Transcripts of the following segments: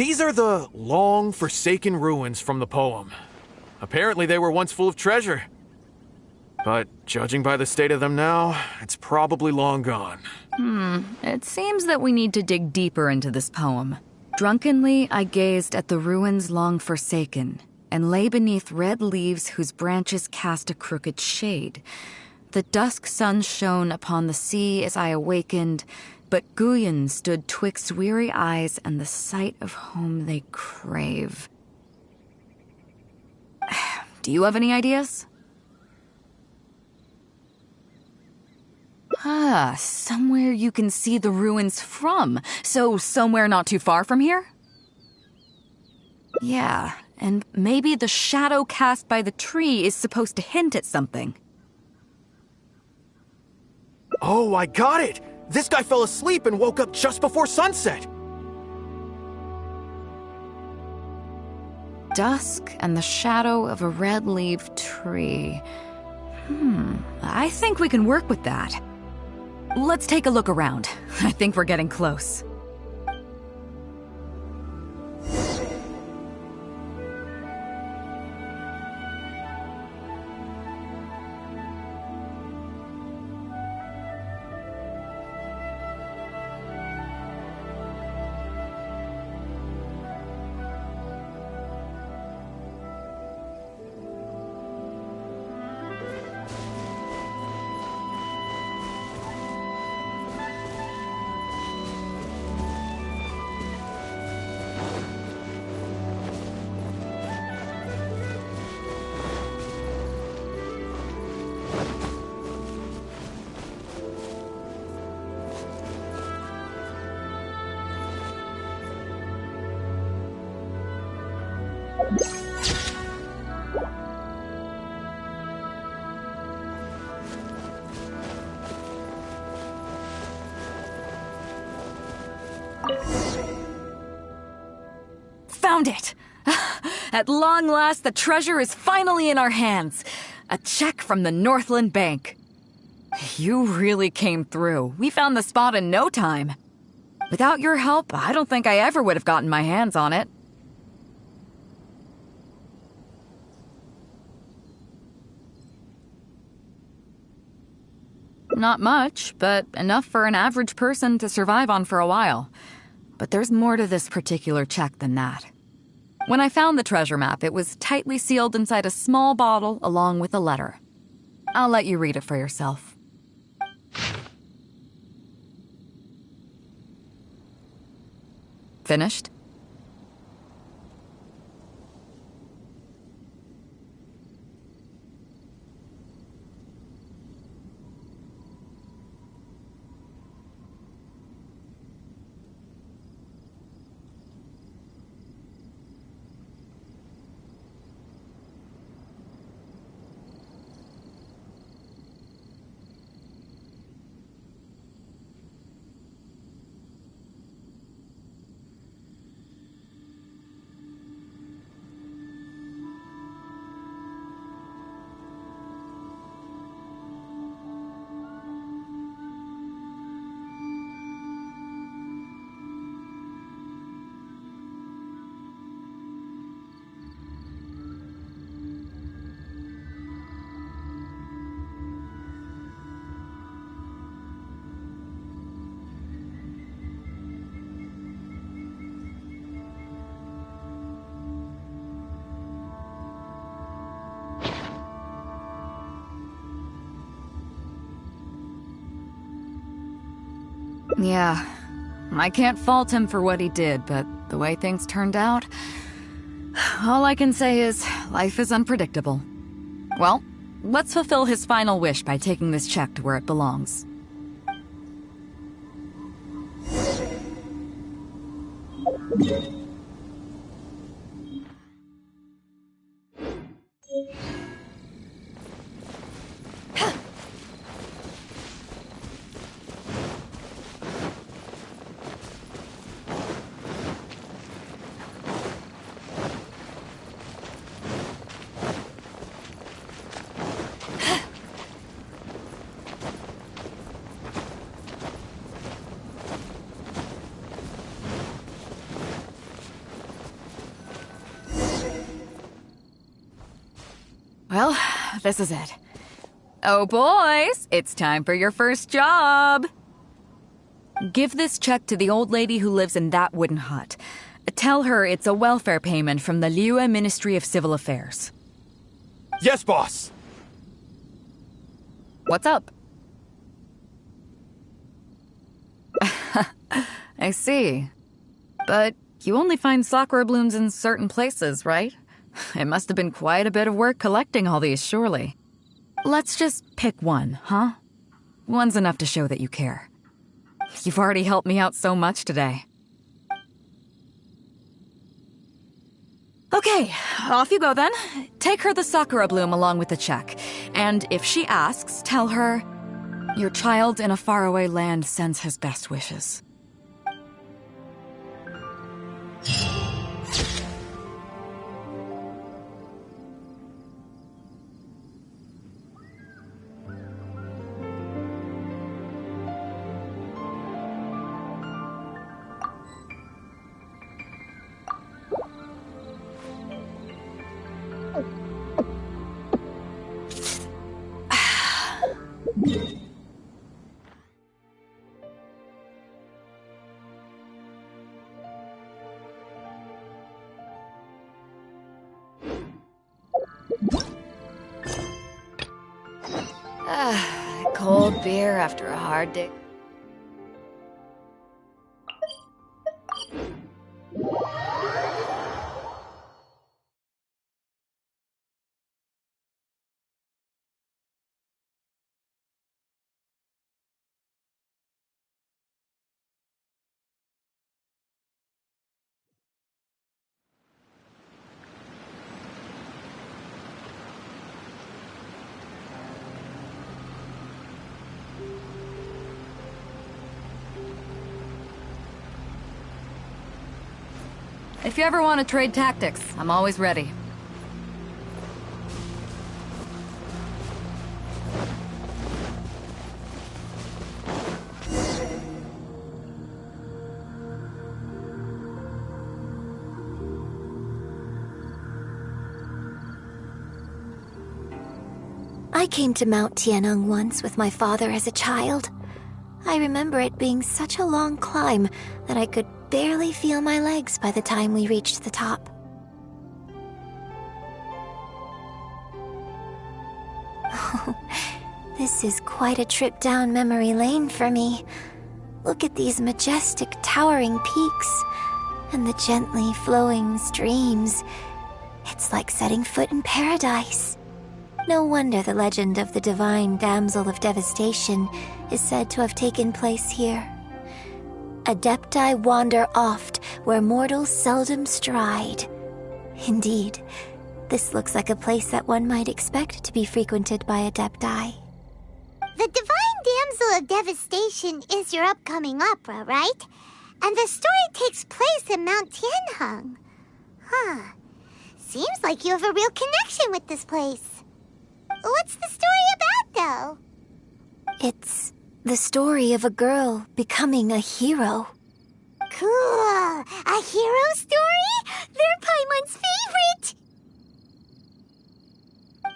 These are the long forsaken ruins from the poem. Apparently they were once full of treasure. But judging by the state of them now, it's probably long gone. It seems that we need to dig deeper into this poem. Drunkenly, I gazed at the ruins long forsaken, and lay beneath red leaves whose branches cast a crooked shade. The dusk sun shone upon the sea as I awakened, but Guyon stood twixt weary eyes and the sight of home they crave. Do you have any ideas? Somewhere you can see the ruins from. So somewhere not too far from here? Yeah, and maybe the shadow cast by the tree is supposed to hint at something. Oh, I got it! This guy fell asleep and woke up just before sunset! Dusk and the shadow of a red-leaved tree. I think we can work with that. Let's take a look around. I think we're getting close. Found it! At long last, the treasure is finally in our hands. A check from the Northland Bank. You really came through. We found the spot in no time. Without your help, I don't think I ever would have gotten my hands on it. Not much, but enough for an average person to survive on for a while. But there's more to this particular check than that. When I found the treasure map, it was tightly sealed inside a small bottle along with a letter. I'll let you read it for yourself. Finished? Yeah, I can't fault him for what he did, but the way things turned out, all I can say is life is unpredictable. Well, let's fulfill his final wish by taking this check to where it belongs. Well, this is it. Oh, boys, it's time for your first job. Give this check to the old lady who lives in that wooden hut. Tell her it's a welfare payment from the Liyue Ministry of Civil Affairs. Yes, boss! What's up? I see. But you only find sakura blooms in certain places, right? It must have been quite a bit of work collecting all these, surely. Let's just pick one, huh? One's enough to show that you care. You've already helped me out so much today. Okay, off you go then. Take her the sakura bloom along with the check. And if she asks, tell her, your child in a faraway land sends his best wishes. Cold beer after a hard day. If you ever want to trade tactics, I'm always ready. I came to Mount Tianeng once with my father as a child. I remember it being such a long climb that I could barely feel my legs by the time we reached the top. Oh, this is quite a trip down memory lane for me. Look at these majestic, towering peaks and the gently flowing streams. It's like setting foot in paradise. No wonder the legend of the divine damsel of devastation is said to have taken place here. Adepti wander oft where mortals seldom stride. Indeed, this looks like a place that one might expect to be frequented by Adepti. The Divine Damsel of Devastation is your upcoming opera, right? And the story takes place in Mount Tianheng. Huh. Seems like you have a real connection with this place. What's the story about, though? It's the story of a girl becoming a hero. Cool. A hero story? They're Paimon's favorite.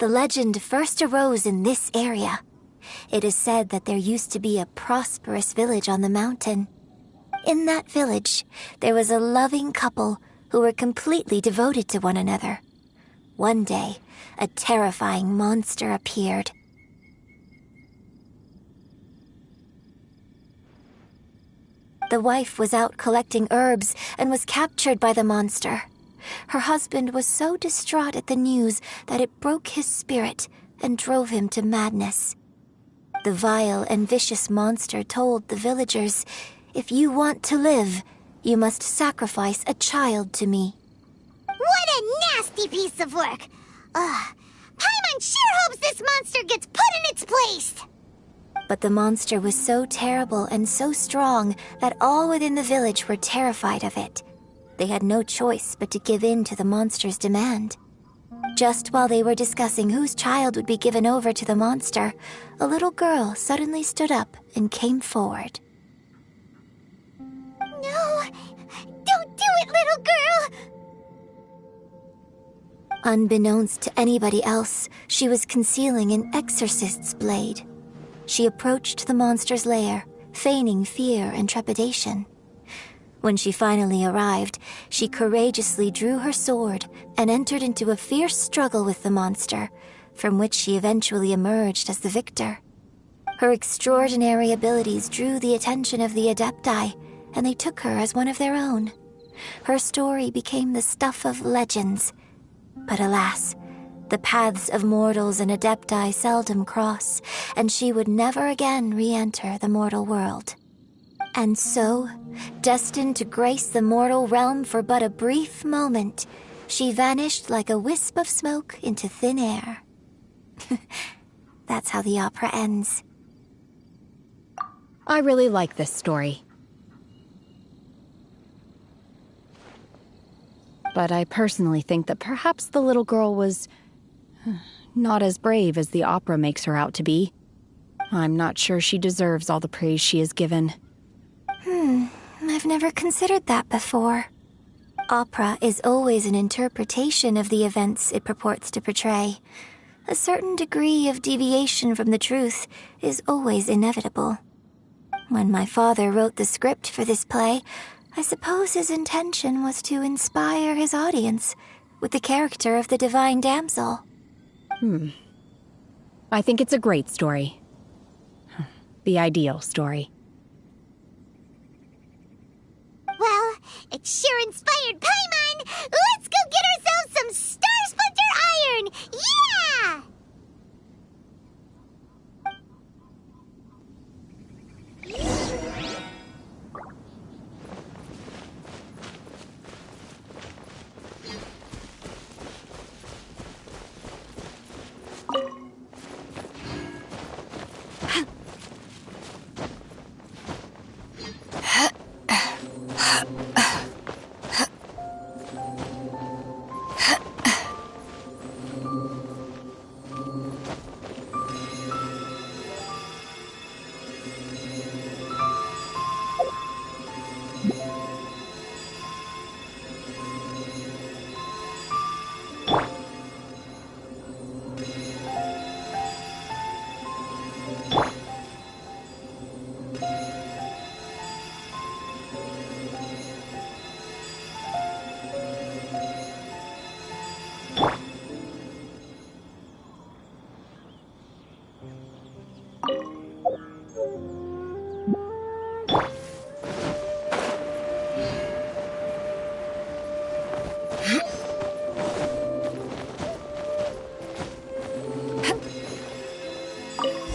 The legend first arose in this area. It is said that there used to be a prosperous village on the mountain. In that village, there was a loving couple who were completely devoted to one another. One day, a terrifying monster appeared. The wife was out collecting herbs and was captured by the monster. Her husband was so distraught at the news that it broke his spirit and drove him to madness. The vile and vicious monster told the villagers, "If you want to live, you must sacrifice a child to me." What a nasty piece of work! Paimon sure hopes this monster gets put in its place! But the monster was so terrible and so strong that all within the village were terrified of it. They had no choice but to give in to the monster's demand. Just while they were discussing whose child would be given over to the monster, a little girl suddenly stood up and came forward. No! Don't do it, little girl! Unbeknownst to anybody else, she was concealing an exorcist's blade. She approached the monster's lair, feigning fear and trepidation. When she finally arrived, she courageously drew her sword and entered into a fierce struggle with the monster, from which she eventually emerged as the victor. Her extraordinary abilities drew the attention of the Adepti, and they took her as one of their own. Her story became the stuff of legends. But alas, the paths of mortals and Adepti seldom cross, and she would never again re-enter the mortal world. And so, destined to grace the mortal realm for but a brief moment, she vanished like a wisp of smoke into thin air. That's how the opera ends. I really like this story. But I personally think that perhaps the little girl was not as brave as the opera makes her out to be. I'm not sure she deserves all the praise she is given. I've never considered that before. Opera is always an interpretation of the events it purports to portray. A certain degree of deviation from the truth is always inevitable. When my father wrote the script for this play, I suppose his intention was to inspire his audience with the character of the divine damsel. I think it's a great story. The ideal story. Well, it sure inspired Paimon! Let's go get ourselves some Star Splinter Iron! Yeah!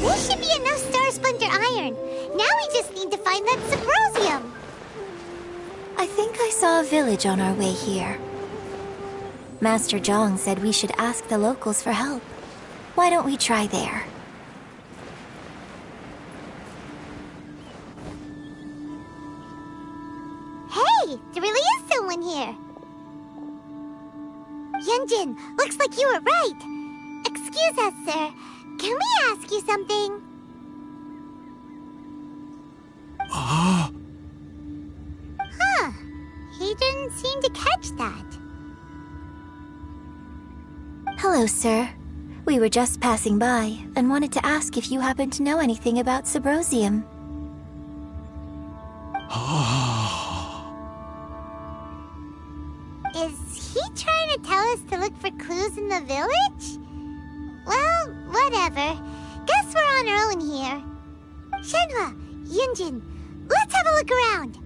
This should be enough Star Splinter Iron. Now we just need to find that Subrosium. I think I saw a village on our way here. Master Zhang said we should ask the locals for help. Why don't we try there? Hey, there really is someone here. Yunjin, looks like you were right. Excuse us, sir. Can we ask you something? Huh. He didn't seem to catch that. Hello, sir. We were just passing by and wanted to ask if you happen to know anything about Subrosium. Is he trying to tell us to look for clues in the village? Well, whatever. Guess we're on our own here. Shenhua, Yunjin, let's have a look around.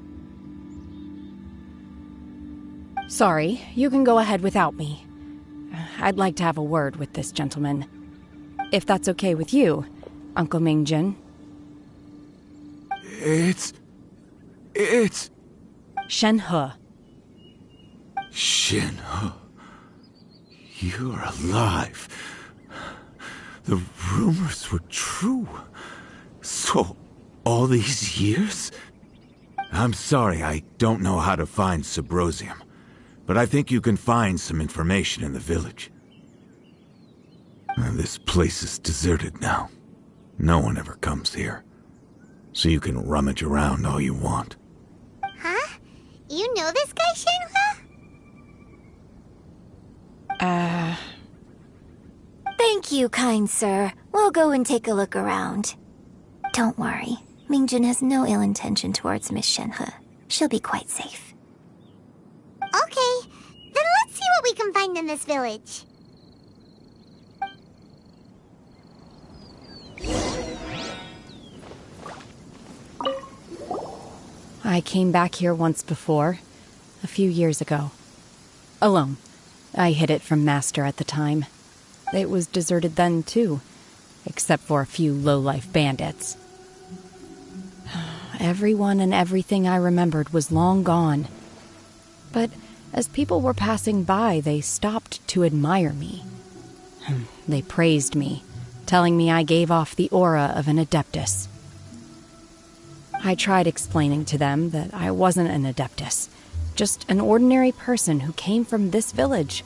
Sorry, you can go ahead without me. I'd like to have a word with this gentleman. If that's okay with you, Uncle Mingjin. It's... Shenhe. Shenhe. You're alive. The rumors were true. So, all these years? I'm sorry, I don't know how to find Subrosium, but I think you can find some information in the village. This place is deserted now. No one ever comes here. So you can rummage around all you want. Huh? You know this guy, Shenhua? Thank you, kind sir. We'll go and take a look around. Don't worry. Mingjun has no ill intention towards Miss Shenhe. She'll be quite safe. Okay, then let's see what we can find in this village. I came back here once before, a few years ago. Alone. I hid it from Master at the time. It was deserted then, too, except for a few low-life bandits. Everyone and everything I remembered was long gone. But as people were passing by, they stopped to admire me. They praised me, telling me I gave off the aura of an Adeptus. I tried explaining to them that I wasn't an Adeptus, just an ordinary person who came from this village.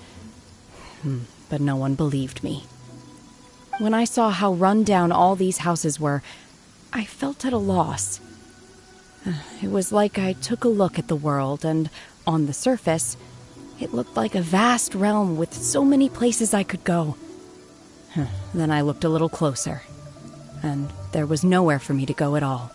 But no one believed me. When I saw how run down all these houses were, I felt at a loss. It was like I took a look at the world, and on the surface, it looked like a vast realm with so many places I could go. Then I looked a little closer, and there was nowhere for me to go at all.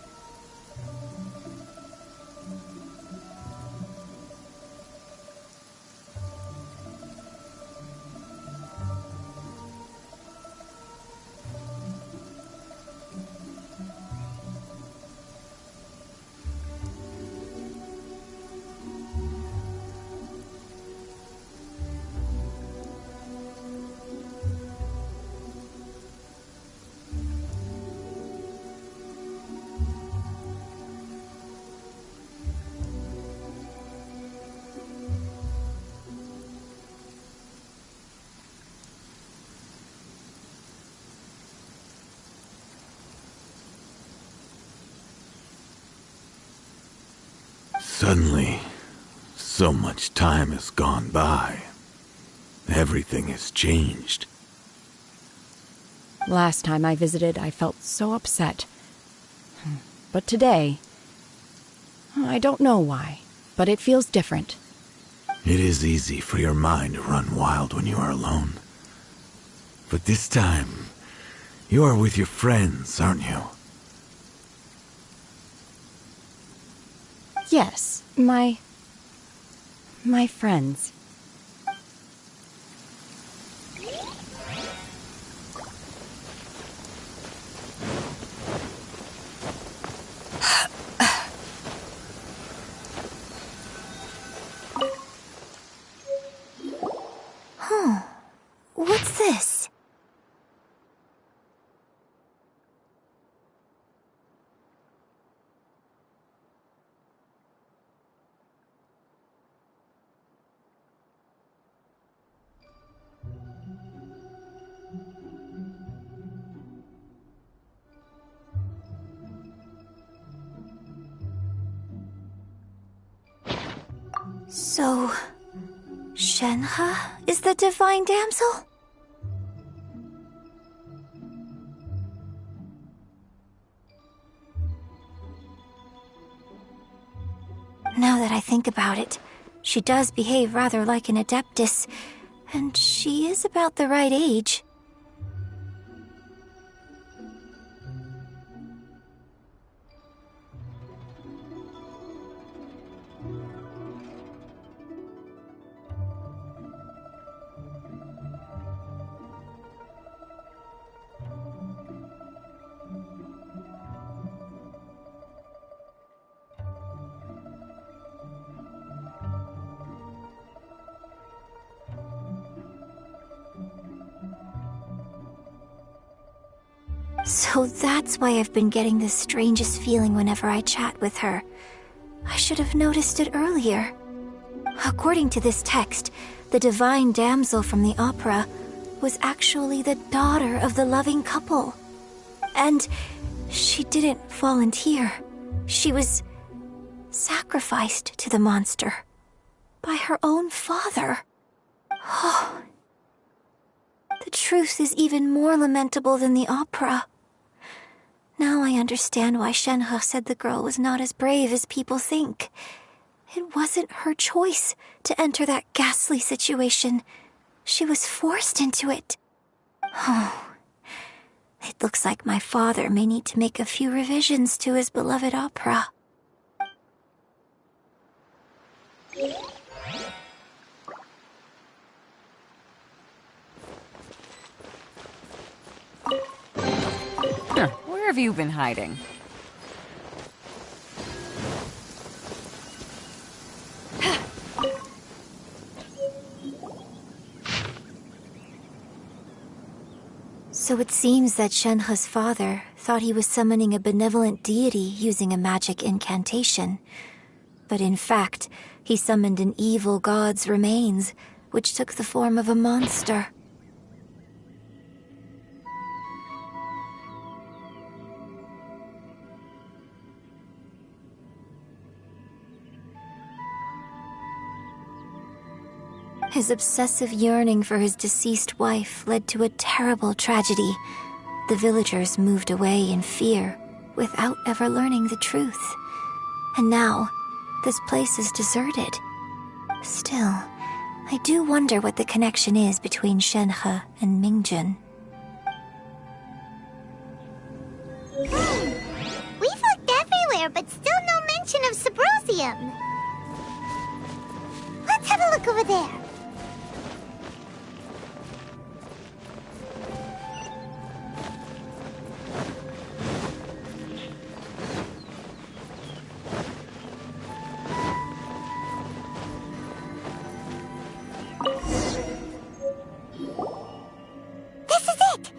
Suddenly, so much time has gone by. Everything has changed. Last time I visited, I felt so upset. But today, I don't know why, but it feels different. It is easy for your mind to run wild when you are alone. But this time, you are with your friends, aren't you? Yes, my friends. What's this? So, Shenhe is the divine damsel? Now that I think about it, she does behave rather like an Adeptus, and she is about the right age. So that's why I've been getting the strangest feeling whenever I chat with her. I should have noticed it earlier. According to this text, the divine damsel from the opera was actually the daughter of the loving couple. And she didn't volunteer. She was sacrificed to the monster by her own father. Oh, the truth is even more lamentable than the opera. Now I understand why Shenhe said the girl was not as brave as people think. It wasn't her choice to enter that ghastly situation. She was forced into it. Oh, it looks like my father may need to make a few revisions to his beloved opera. Where have you been hiding? So it seems that Shenhe's father thought he was summoning a benevolent deity using a magic incantation. But in fact, he summoned an evil god's remains, which took the form of a monster. His obsessive yearning for his deceased wife led to a terrible tragedy. The villagers moved away in fear, without ever learning the truth. And now, this place is deserted. Still, I do wonder what the connection is between Shenhe and Mingjun. We've looked everywhere, but still no mention of Sabrosium. Let's have a look over there. This is it!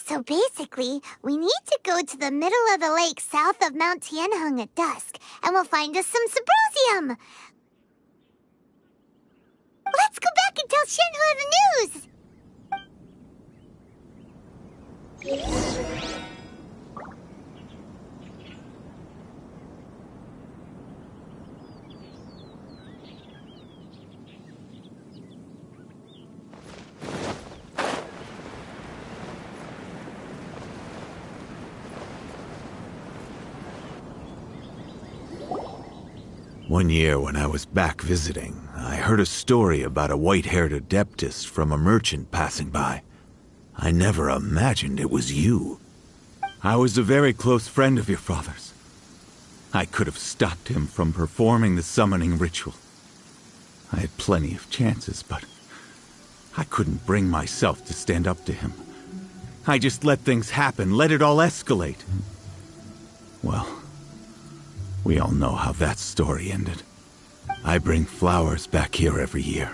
So basically, we need to go to the middle of the lake south of Mount Tianheng at dusk, and we'll find us some Sabrosium! Let's go back and tell Shenhe the news! One year when I was back visiting, I heard a story about a white-haired adeptess from a merchant passing by. I never imagined it was you. I was a very close friend of your father's. I could have stopped him from performing the summoning ritual. I had plenty of chances, but I couldn't bring myself to stand up to him. I just let things happen, let it all escalate. Well, we all know how that story ended. I bring flowers back here every year.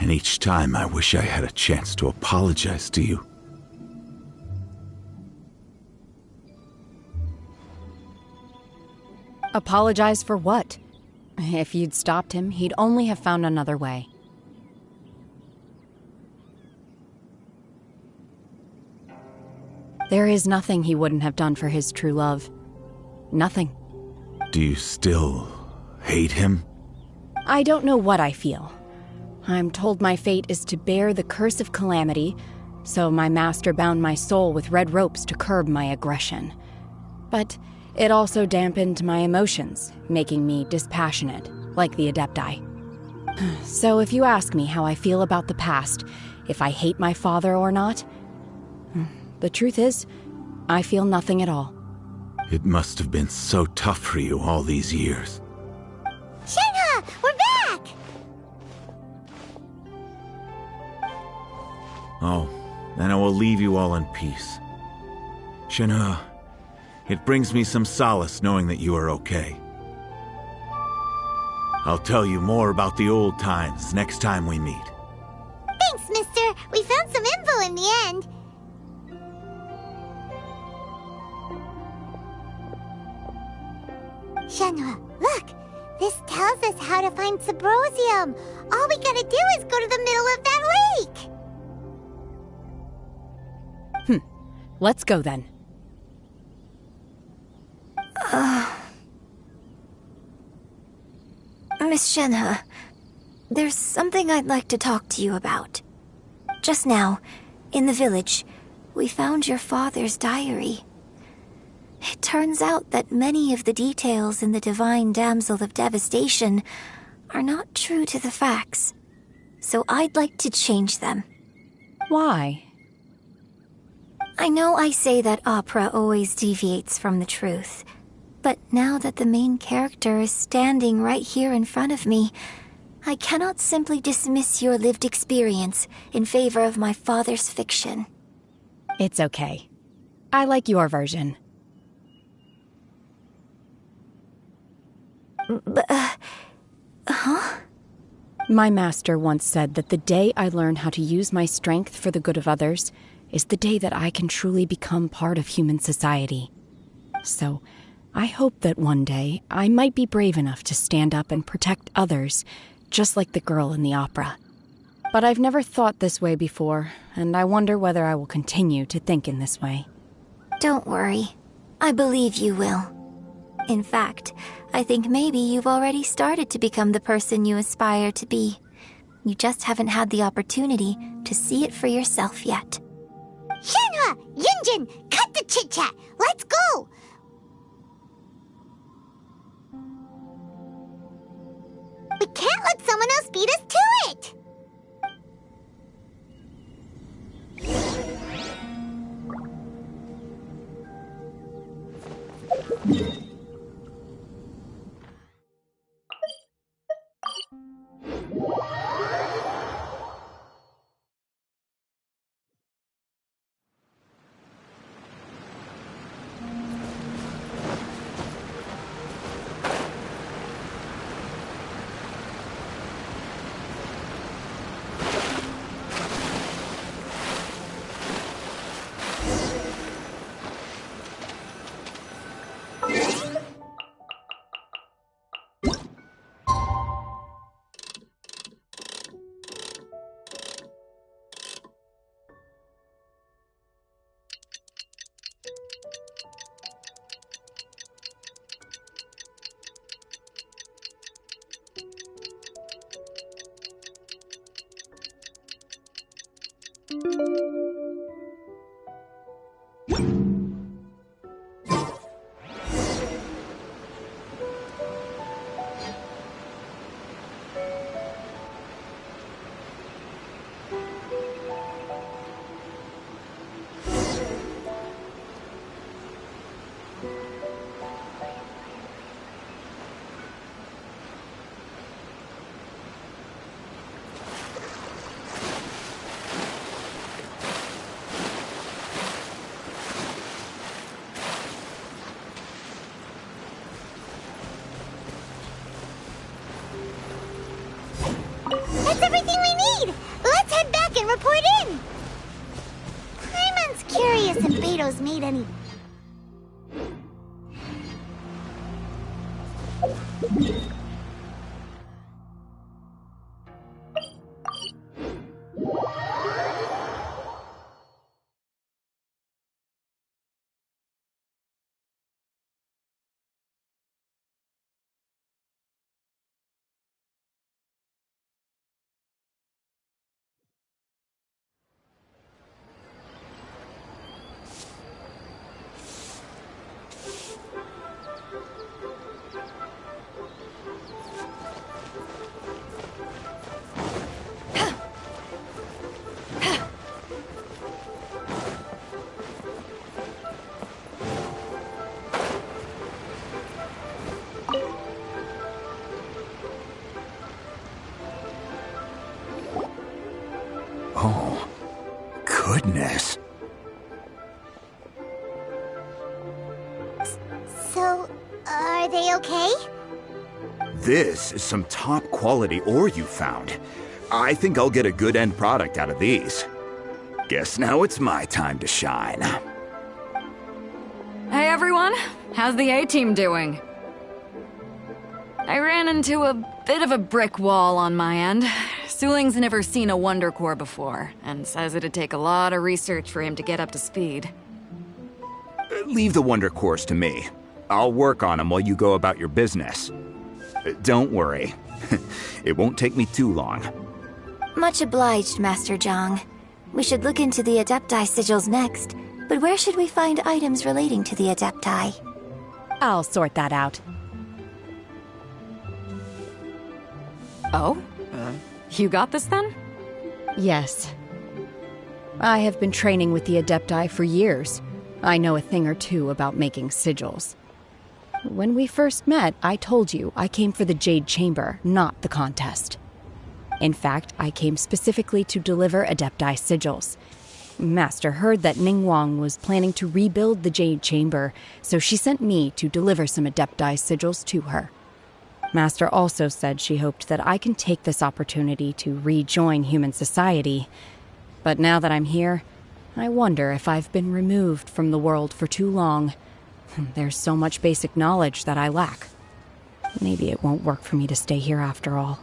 And each time I wish I had a chance to apologize to you. Apologize for what? If you'd stopped him, he'd only have found another way. There is nothing he wouldn't have done for his true love. Nothing. Do you still hate him? I don't know what I feel. I'm told my fate is to bear the curse of calamity, so my master bound my soul with red ropes to curb my aggression. But it also dampened my emotions, making me dispassionate, like the Adepti. So if you ask me how I feel about the past, if I hate my father or not, the truth is, I feel nothing at all. It must have been so tough for you all these years. Shenhe, we're back! Oh, then I will leave you all in peace. Shenhe, it brings me some solace knowing that you are okay. I'll tell you more about the old times next time we meet. Thanks, mister. We found some info in the end. Shenhe, look! This tells us how to find Sabrosium. All we gotta do is go to the middle of that lake! Let's go then. Miss Shenhe, There's something I'd like to talk to you about. Just now, in the village, we found your father's diary. It turns out that many of the details in the Divine Damsel of Devastation are not true to the facts. So I'd like to change them. Why? I know I say that opera always deviates from the truth, but now that the main character is standing right here in front of me, I cannot simply dismiss your lived experience in favor of my father's fiction. It's okay. I like your version. My master once said that the day I learn how to use my strength for the good of others is the day that I can truly become part of human society. So, I hope that one day I might be brave enough to stand up and protect others, just like the girl in the opera. But I've never thought this way before, and I wonder whether I will continue to think in this way. Don't worry. I believe you will. In fact, I think maybe you've already started to become the person you aspire to be. You just haven't had the opportunity to see it for yourself yet. Shenhua! Yunjin! Cut the chit-chat! Let's go! We can't let someone else beat us to it! That's everything we need! Let's head back and report in! Paimon's curious if Beto's made any... Oh, goodness. So, are they okay? This is some top quality ore you found. I think I'll get a good end product out of these. Guess now it's my time to shine. Hey everyone, how's the A-team doing? I ran into a bit of a brick wall on my end. Suling's never seen a Wonder Core before, and says it'd take a lot of research for him to get up to speed. Leave the Wonder Cores to me. I'll work on them while you go about your business. Don't worry, It won't take me too long. Much obliged, Master Zhang. We should look into the Adepti sigils next, but where should we find items relating to the Adepti? I'll sort that out. Oh? You got this then? Yes. I have been training with the Adepti for years. I know a thing or two about making sigils. When we first met, I told you I came for the Jade Chamber, not the contest. In fact, I came specifically to deliver Adepti sigils. Master heard that Ningguang was planning to rebuild the Jade Chamber, so she sent me to deliver some Adepti sigils to her. Master also said she hoped that I can take this opportunity to rejoin human society. But now that I'm here, I wonder if I've been removed from the world for too long. There's so much basic knowledge that I lack. Maybe it won't work for me to stay here after all.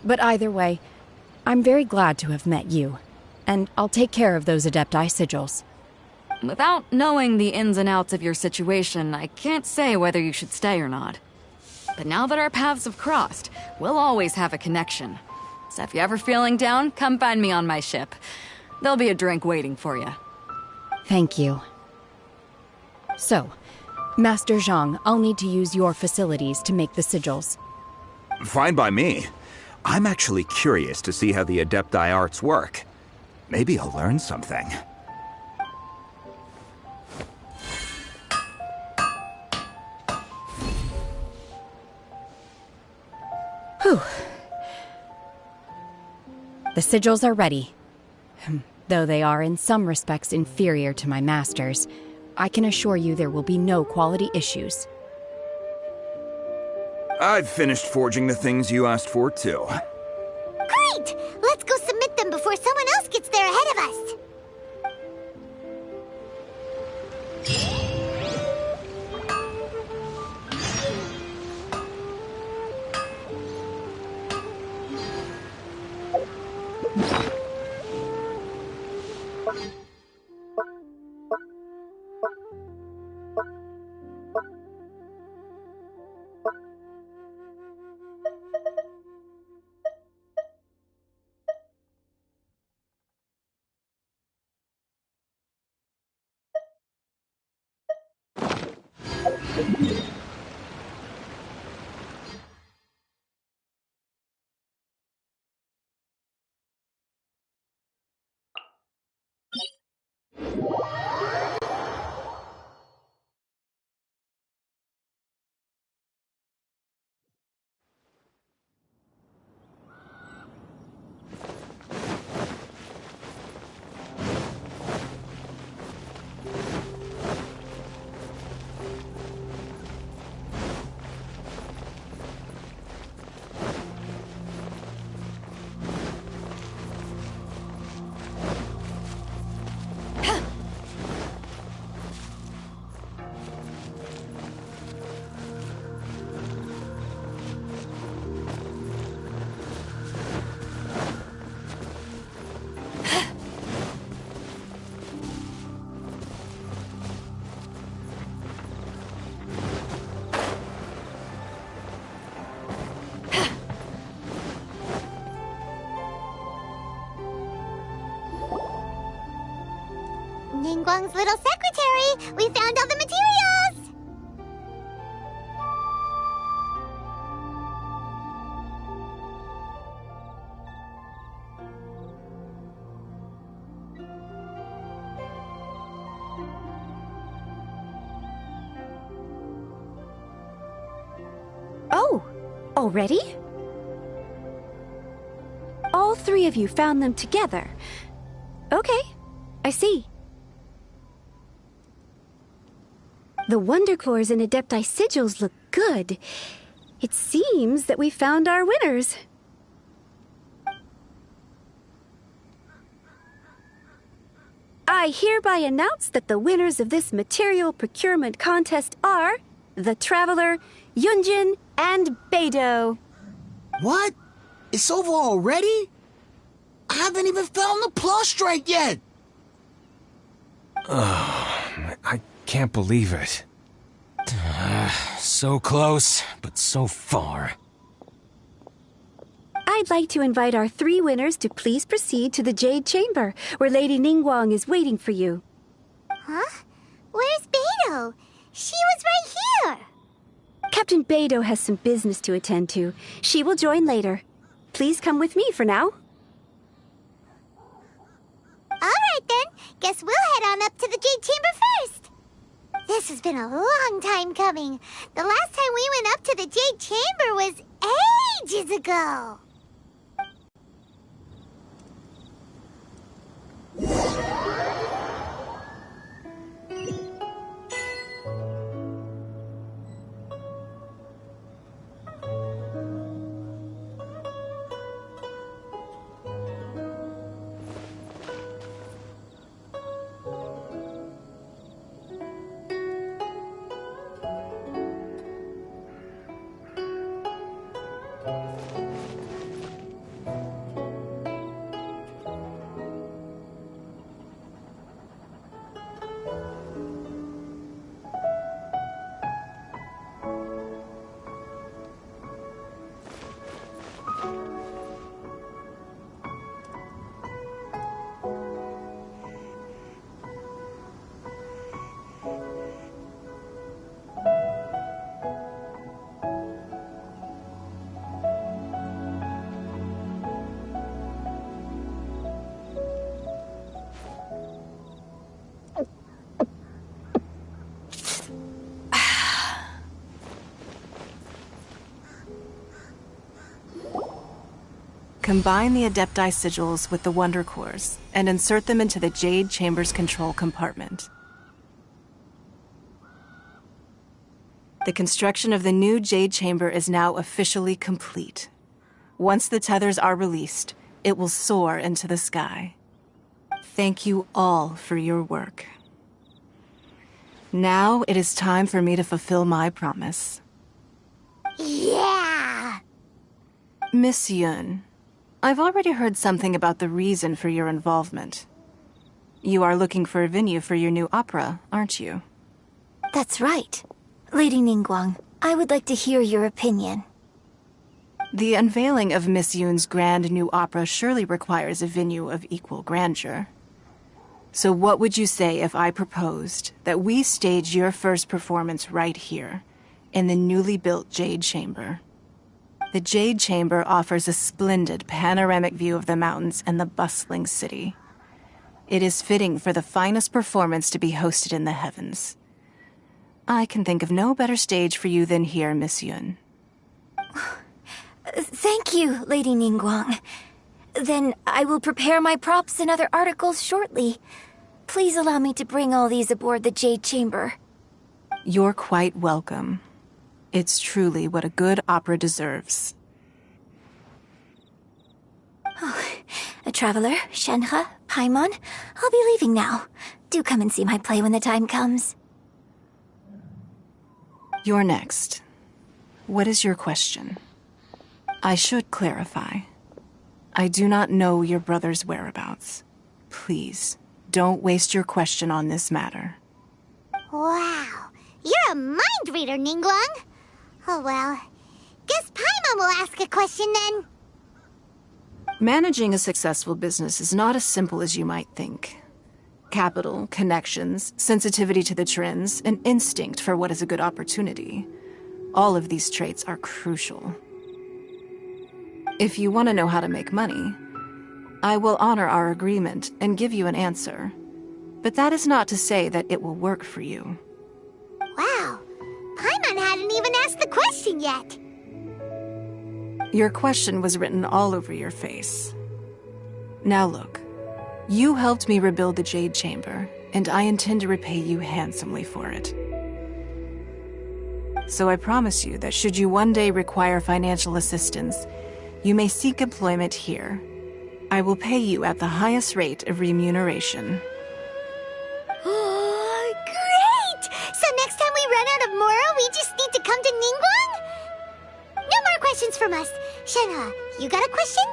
But either way, I'm very glad to have met you, and I'll take care of those Adepti sigils. Without knowing the ins and outs of your situation, I can't say whether you should stay or not. But now that our paths have crossed, we'll always have a connection. So if you're ever feeling down, come find me on my ship. There'll be a drink waiting for you. Thank you. So, Master Zhang, I'll need to use your facilities to make the sigils. Fine by me. I'm actually curious to see how the Adepti arts work. Maybe I'll learn something. Whew. The sigils are ready. Though they are in some respects inferior to my master's, I can assure you there will be no quality issues. I've finished forging the things you asked for, too. Great! Let's go submit them before someone else gets there ahead of us. Ningguang's little secretary! We found all the materials! Oh, already? All three of you found them together. Okay, I see. The Wonder Cores and Adepti sigils look good. It seems that we found our winners. I hereby announce that the winners of this material procurement contest are the Traveler, Yunjin, and Beidou. What? It's over already? I haven't even found the prostrate yet! I can't believe it. So close, but so far. I'd like to invite our 3 winners to please proceed to the Jade Chamber, where Lady Ningguang is waiting for you. Huh? Where's Beidou? She was right here. Captain Beidou has some business to attend to. She will join later. Please come with me for now. All right, then. Guess we'll head on up to the Jade Chamber first. This has been a long time coming. The last time we went up to the Jade Chamber was ages ago. Combine the Adepti sigils with the Wonder Cores and insert them into the Jade Chamber's control compartment. The construction of the new Jade Chamber is now officially complete. Once the tethers are released, it will soar into the sky. Thank you all for your work. Now it is time for me to fulfill my promise. Yeah! Miss Yun, I've already heard something about the reason for your involvement. You are looking for a venue for your new opera, aren't you? That's right. Lady Ningguang, I would like to hear your opinion. The unveiling of Miss Yun's grand new opera surely requires a venue of equal grandeur. So what would you say if I proposed that we stage your first performance right here, in the newly built Jade Chamber? The Jade Chamber offers a splendid panoramic view of the mountains and the bustling city. It is fitting for the finest performance to be hosted in the heavens. I can think of no better stage for you than here, Miss Yun. Thank you, Lady Ningguang. Then I will prepare my props and other articles shortly. Please allow me to bring all these aboard the Jade Chamber. You're quite welcome. It's truly what a good opera deserves. Oh, a traveler, Shenhe, Paimon, I'll be leaving now. Do come and see my play when the time comes. You're next. What is your question? I should clarify. I do not know your brother's whereabouts. Please, don't waste your question on this matter. Wow, you're a mind reader, Ningguang. Oh well, guess Paimon will ask a question then. Managing a successful business is not as simple as you might think. Capital, connections, sensitivity to the trends, and instinct for what is a good opportunity. All of these traits are crucial. If you want to know how to make money, I will honor our agreement and give you an answer. But that is not to say that it will work for you. Wow, Paimon hadn't even asked the question yet. Your question was written all over your face. Now look, you helped me rebuild the Jade Chamber, and I intend to repay you handsomely for it. So I promise you that should you one day require financial assistance, you may seek employment here. I will pay you at the highest rate of remuneration. Oh, great! So next time we run out of Moro, we just need to come to Ningguang? No more questions from us. Shenhe, you got a question?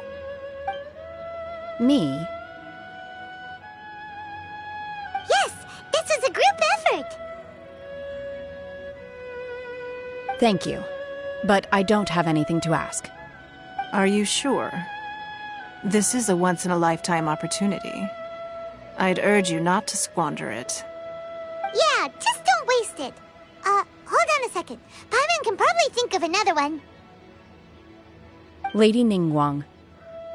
Me? Yes, this is a group effort. Thank you. But I don't have anything to ask. Are you sure? This is a once-in-a-lifetime opportunity. I'd urge you not to squander it. Yeah, just don't waste it. Hold on a second. Paimon can probably think of another one. Lady Ningguang,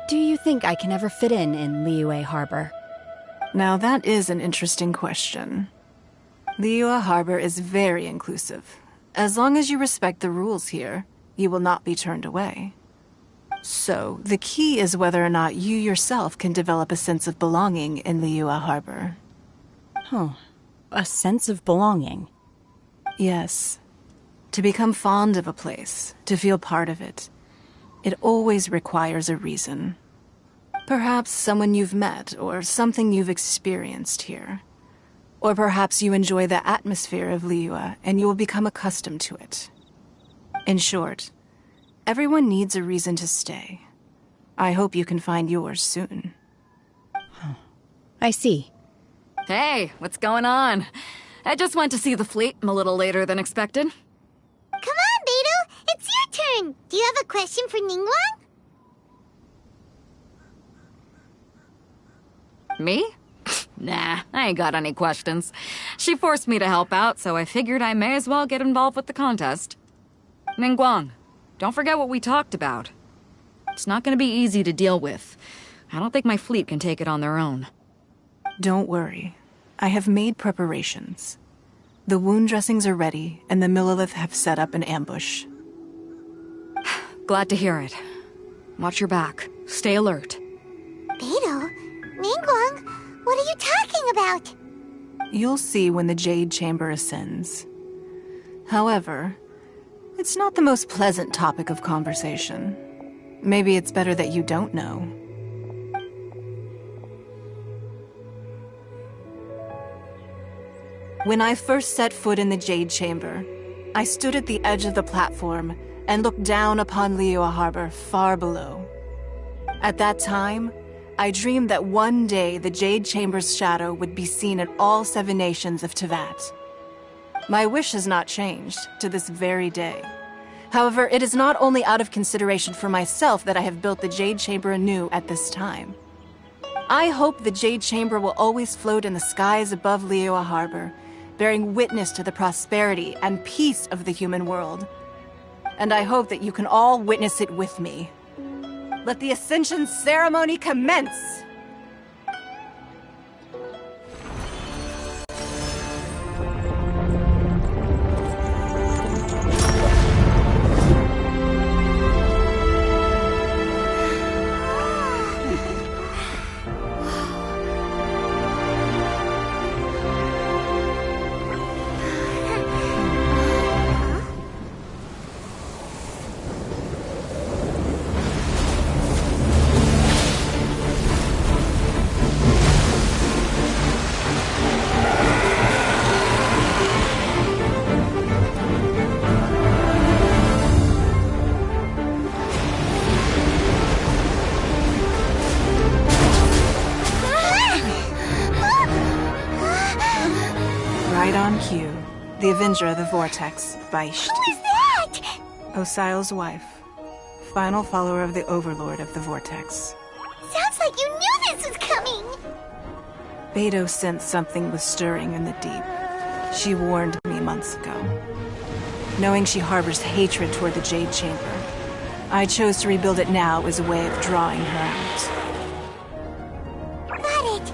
do you think I can ever fit in Liyue Harbor? Now that is an interesting question. Liyue Harbor is very inclusive. As long as you respect the rules here, you will not be turned away. So, the key is whether or not you yourself can develop a sense of belonging in Liyue Harbor. Huh. A sense of belonging. Yes. To become fond of a place, to feel part of it, it always requires a reason. Perhaps someone you've met, or something you've experienced here. Or perhaps you enjoy the atmosphere of Liyue, and you will become accustomed to it. In short, everyone needs a reason to stay. I hope you can find yours soon. I see. Hey, what's going on? I just went to see the fleet a little later than expected. Come on, Beidou! It's your turn! Do you have a question for Ningguang? Me? Nah, I ain't got any questions. She forced me to help out, so I figured I may as well get involved with the contest. Ningguang, don't forget what we talked about. It's not gonna be easy to deal with. I don't think my fleet can take it on their own. Don't worry. I have made preparations. The wound dressings are ready, and the Millilith have set up an ambush. Glad to hear it. Watch your back. Stay alert. Beidou? Ningguang? What are you talking about? You'll see when the Jade Chamber ascends. However, it's not the most pleasant topic of conversation. Maybe it's better that you don't know. When I first set foot in the Jade Chamber, I stood at the edge of the platform and looked down upon Liyue Harbor far below. At that time, I dreamed that one day the Jade Chamber's shadow would be seen in all 7 nations of Teyvat. My wish has not changed to this very day. However, it is not only out of consideration for myself that I have built the Jade Chamber anew at this time. I hope the Jade Chamber will always float in the skies above Liyue Harbor, bearing witness to the prosperity and peace of the human world. And I hope that you can all witness it with me. Let the Ascension ceremony commence! Right on cue. The Avenger of the Vortex, Beisht. Who is that? Osial's wife. Final follower of the Overlord of the Vortex. Sounds like you knew this was coming! Beidou sensed something was stirring in the deep. She warned me months ago. Knowing she harbors hatred toward the Jade Chamber, I chose to rebuild it now as a way of drawing her out. Got it.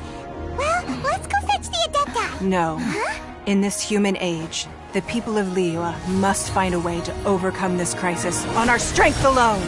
Well, let's go fetch the Adepti. No. Huh? In this human age, the people of Liyue must find a way to overcome this crisis on our strength alone!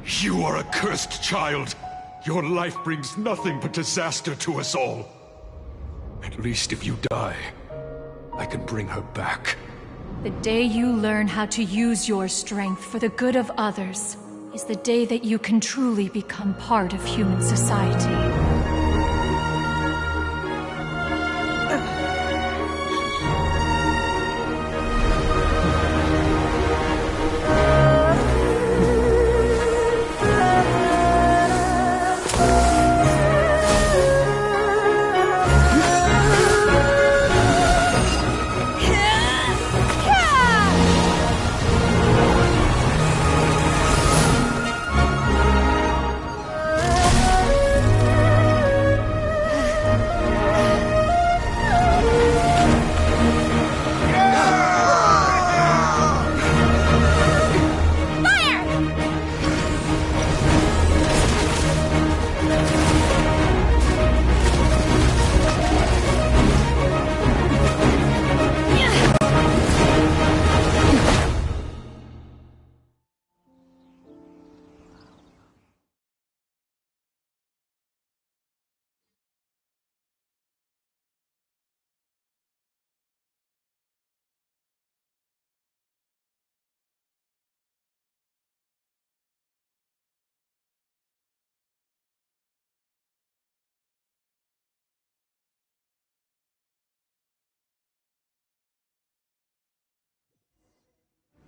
You are a cursed child. Your life brings nothing but disaster to us all. At least if you die, I can bring her back. The day you learn how to use your strength for the good of others is the day that you can truly become part of human society.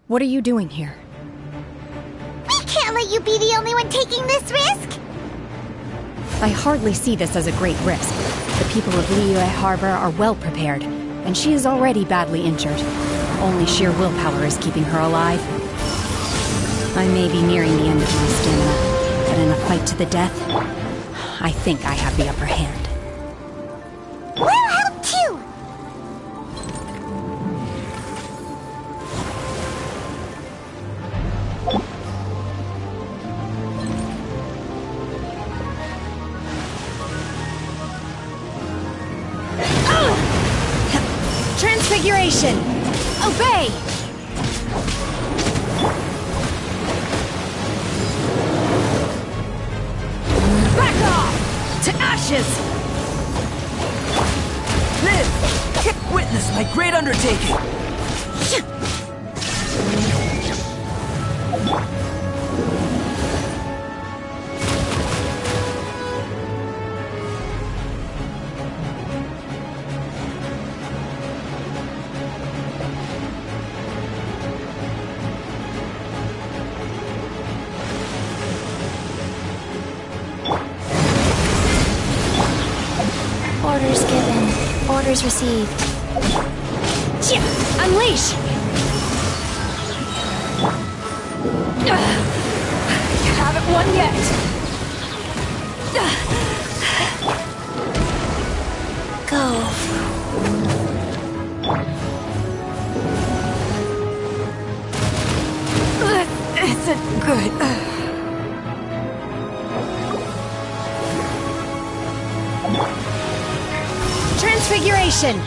What are you doing here? We can't let you be the only one taking this risk! I hardly see this as a great risk. The people of Liyue Harbor are well prepared, and she is already badly injured. Only sheer willpower is keeping her alive. I may be nearing the end of my stamina, but in a fight to the death, I think I have the upper hand. We'll help too! Transfiguration! Obey! Back off! To ashes! Live! Witness my great undertaking! Orders given. Orders received. Unleash! Haven't won yet! Go. Isn't good. Transfiguration!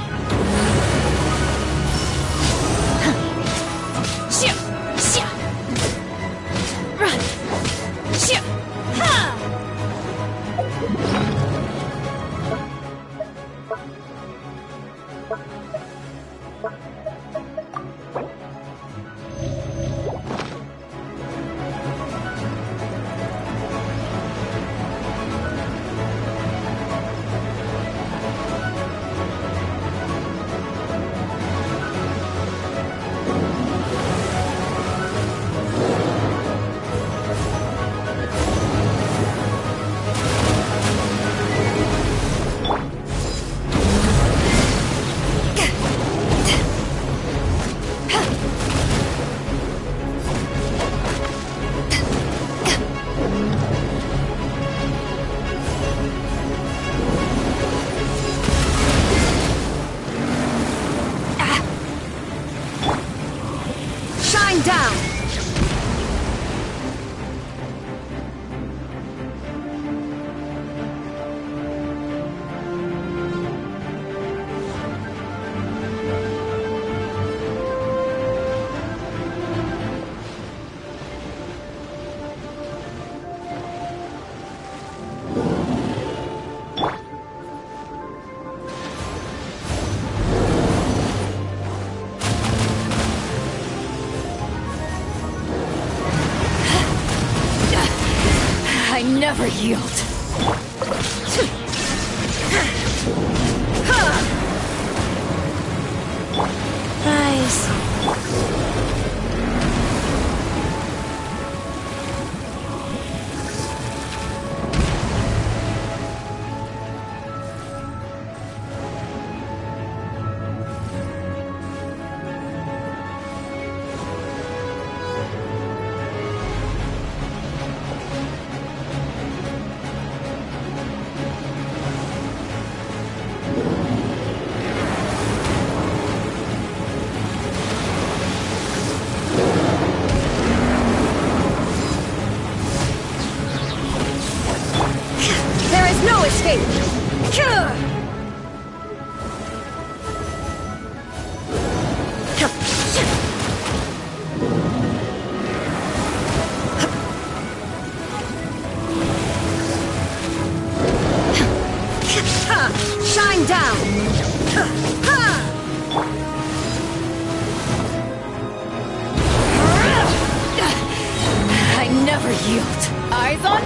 I never yield. Rise. No escape! Shine down! I never yield. Eyes on...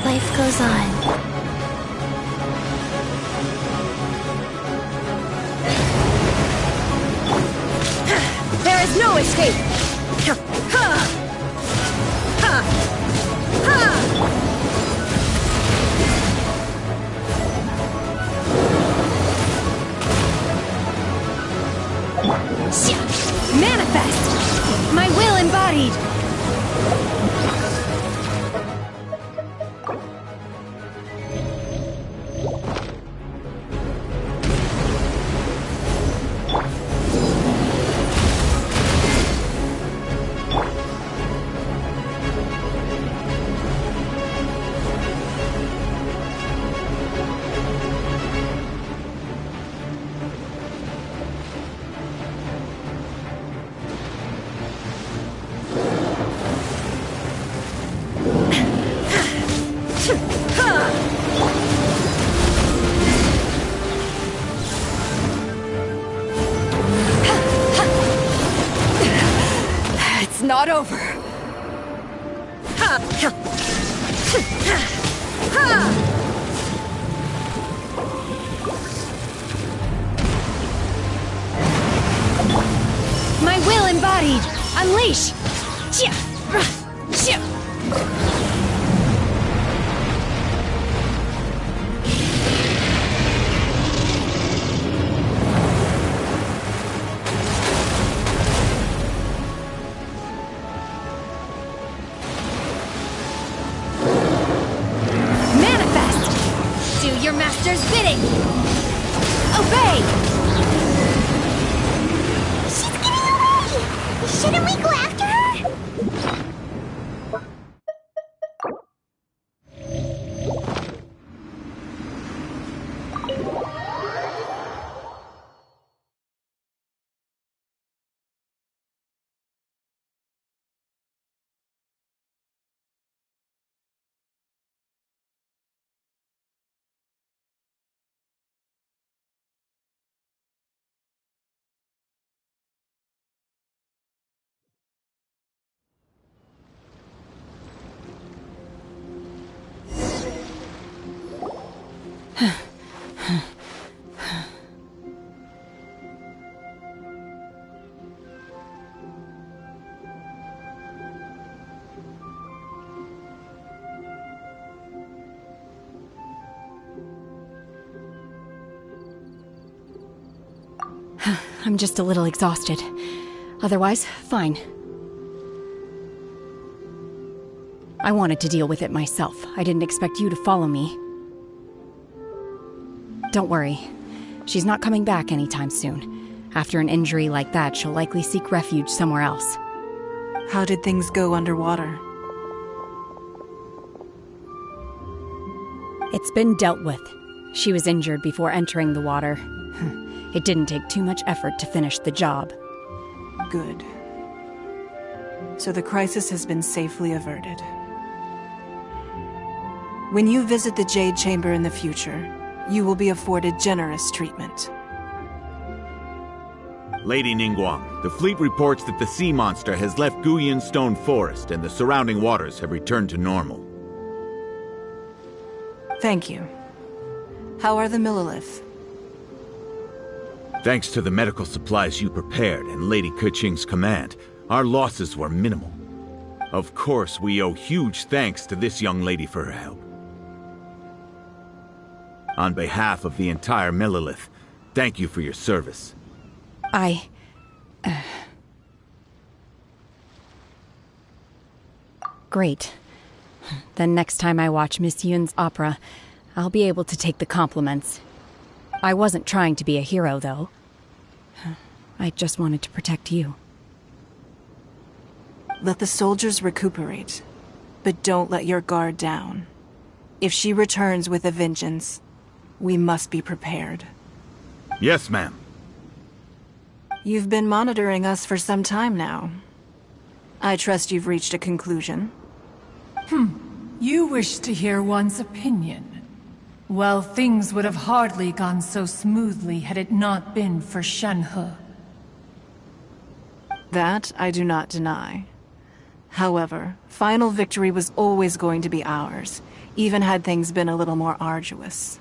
Life goes on. There is no escape! Manifest! My will embodied! It's not over. My will embodied! Unleash! Manifest! Do your master's bidding! Obey! She's getting away! Shouldn't we go after her? I'm just a little exhausted. Otherwise, fine. I wanted to deal with it myself. I didn't expect you to follow me. Don't worry. She's not coming back anytime soon. After an injury like that, she'll likely seek refuge somewhere else. How did things go underwater? It's been dealt with. She was injured before entering the water. It didn't take too much effort to finish the job. Good. So the crisis has been safely averted. When you visit the Jade Chamber in the future, You will be afforded generous treatment. Lady Ningguang, the fleet reports that the sea monster has left Guyan Stone Forest and the surrounding waters have returned to normal. Thank you. How are the Millilith? Thanks to the medical supplies you prepared and Lady Keqing's command, our losses were minimal. Of course, we owe huge thanks to this young lady for her help. On behalf of the entire Millilith, thank you for your service. Great. Then next time I watch Miss Yun's opera, I'll be able to take the compliments. I wasn't trying to be a hero, though. I just wanted to protect you. Let the soldiers recuperate, but don't let your guard down. If she returns with a vengeance, we must be prepared. Yes, ma'am. You've been monitoring us for some time now. I trust you've reached a conclusion. You wish to hear one's opinion. Well, things would have hardly gone so smoothly had it not been for Shenhe. That I do not deny. However, final victory was always going to be ours, even had things been a little more arduous.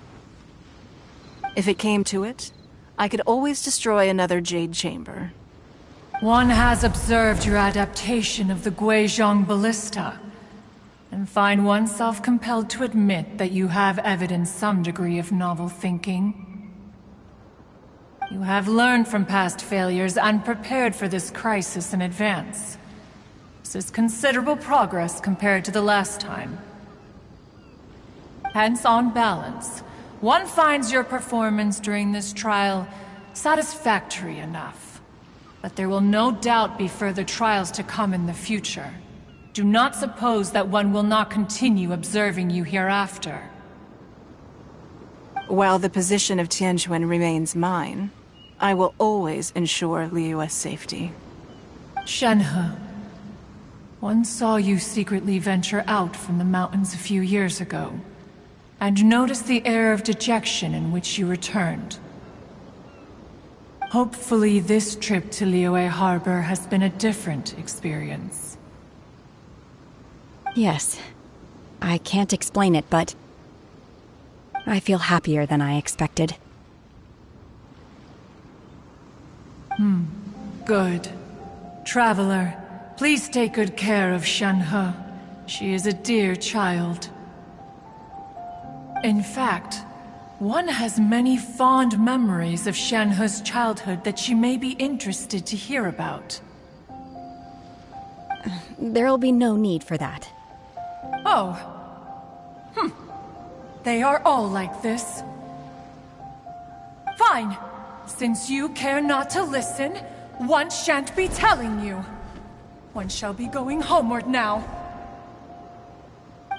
If it came to it, I could always destroy another Jade Chamber. One has observed your adaptation of the Guizhong Ballista, and find oneself compelled to admit that you have evidenced some degree of novel thinking. You have learned from past failures and prepared for this crisis in advance. This is considerable progress compared to the last time. Hence, on balance, one finds your performance during this trial satisfactory enough. But there will no doubt be further trials to come in the future. Do not suppose that one will not continue observing you hereafter. While the position of Tianquan remains mine, I will always ensure Liyue's safety. Shenhe, one saw you secretly venture out from the mountains a few years ago, and noticed the air of dejection in which you returned. Hopefully this trip to Liyue Harbor has been a different experience. Yes. I can't explain it, but I feel happier than I expected. Good. Traveler, please take good care of Shenhe. She is a dear child. In fact, one has many fond memories of Shenhe's childhood that she may be interested to hear about. There'll be no need for that. Oh. They are all like this. Fine. Since you care not to listen, one shan't be telling you. One shall be going homeward now.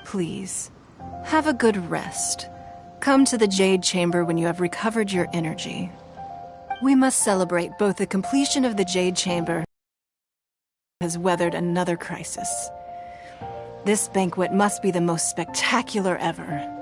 Please, have a good rest. Come to the Jade Chamber when you have recovered your energy. We must celebrate both the completion of the Jade Chamber has weathered another crisis. This banquet must be the most spectacular ever.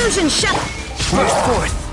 Illusion shut! Burst forth!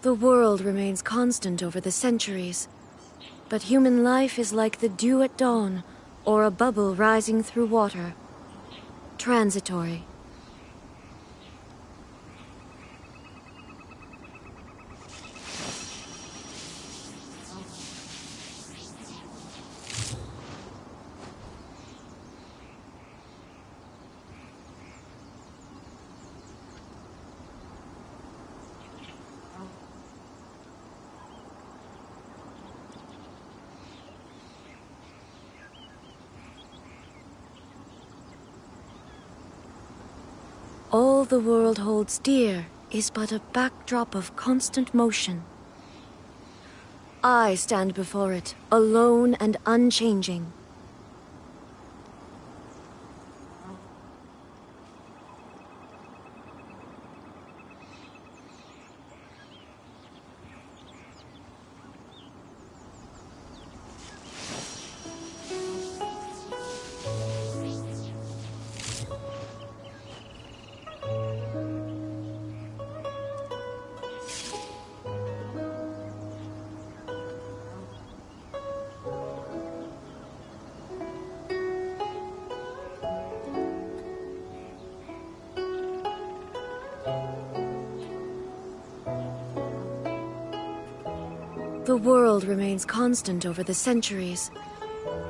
The world remains constant over the centuries, but human life is like the dew at dawn, or a bubble rising through water. Transitory. All the world holds dear is but a backdrop of constant motion. I stand before it, alone and unchanging. The world remains constant over the centuries,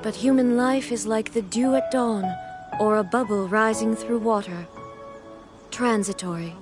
but human life is like the dew at dawn, or a bubble rising through water. Transitory.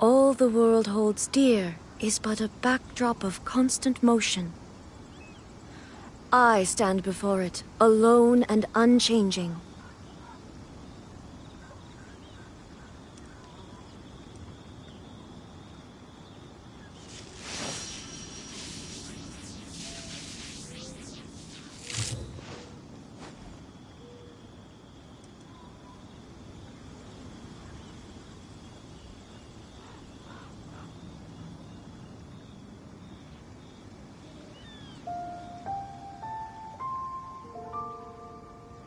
All the world holds dear is but a backdrop of constant motion. I stand before it, alone and unchanging.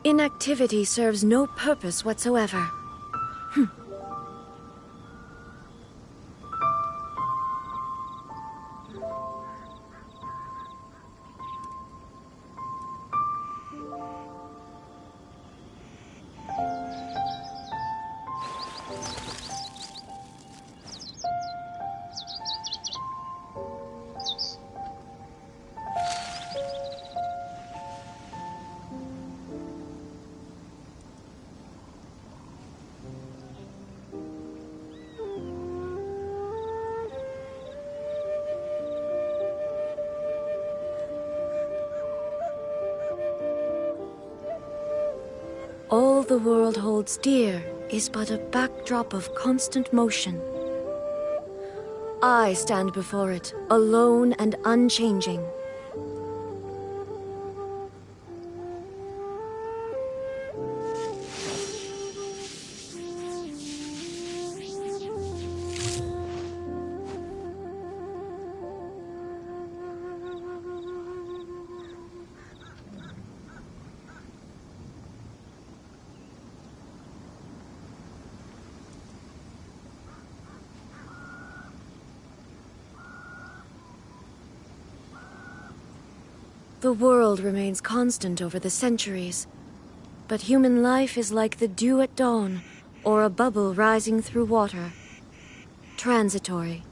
Inactivity serves no purpose whatsoever. All the world holds dear is but a backdrop of constant motion. I stand before it, alone and unchanging. The world remains constant over the centuries, but human life is like the dew at dawn, or a bubble rising through water. Transitory.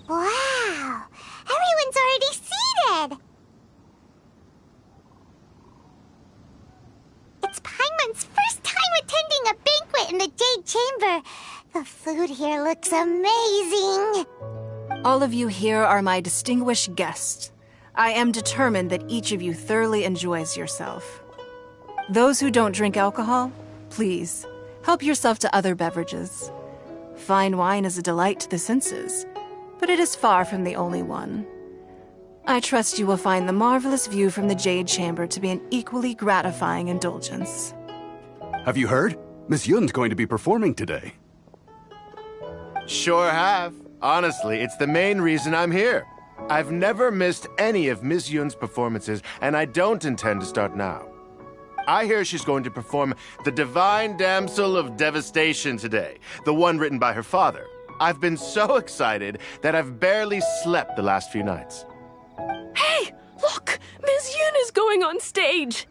Wow! Everyone's already seated! It's Paimon's first time attending a banquet in the Jade Chamber. The food here looks amazing. All of you here are my distinguished guests. I am determined that each of you thoroughly enjoys yourself. Those who don't drink alcohol, please, help yourself to other beverages. Fine wine is a delight to the senses, but it is far from the only one. I trust you will find the marvelous view from the Jade Chamber to be an equally gratifying indulgence. Have you heard? Miss Yun's going to be performing today. Sure have. Honestly, it's the main reason I'm here. I've never missed any of Miss Yun's performances, and I don't intend to start now. I hear she's going to perform The Divine Damsel of Devastation today, the one written by her father. I've been so excited that I've barely slept the last few nights. Hey, look! Miss Yun is going on stage!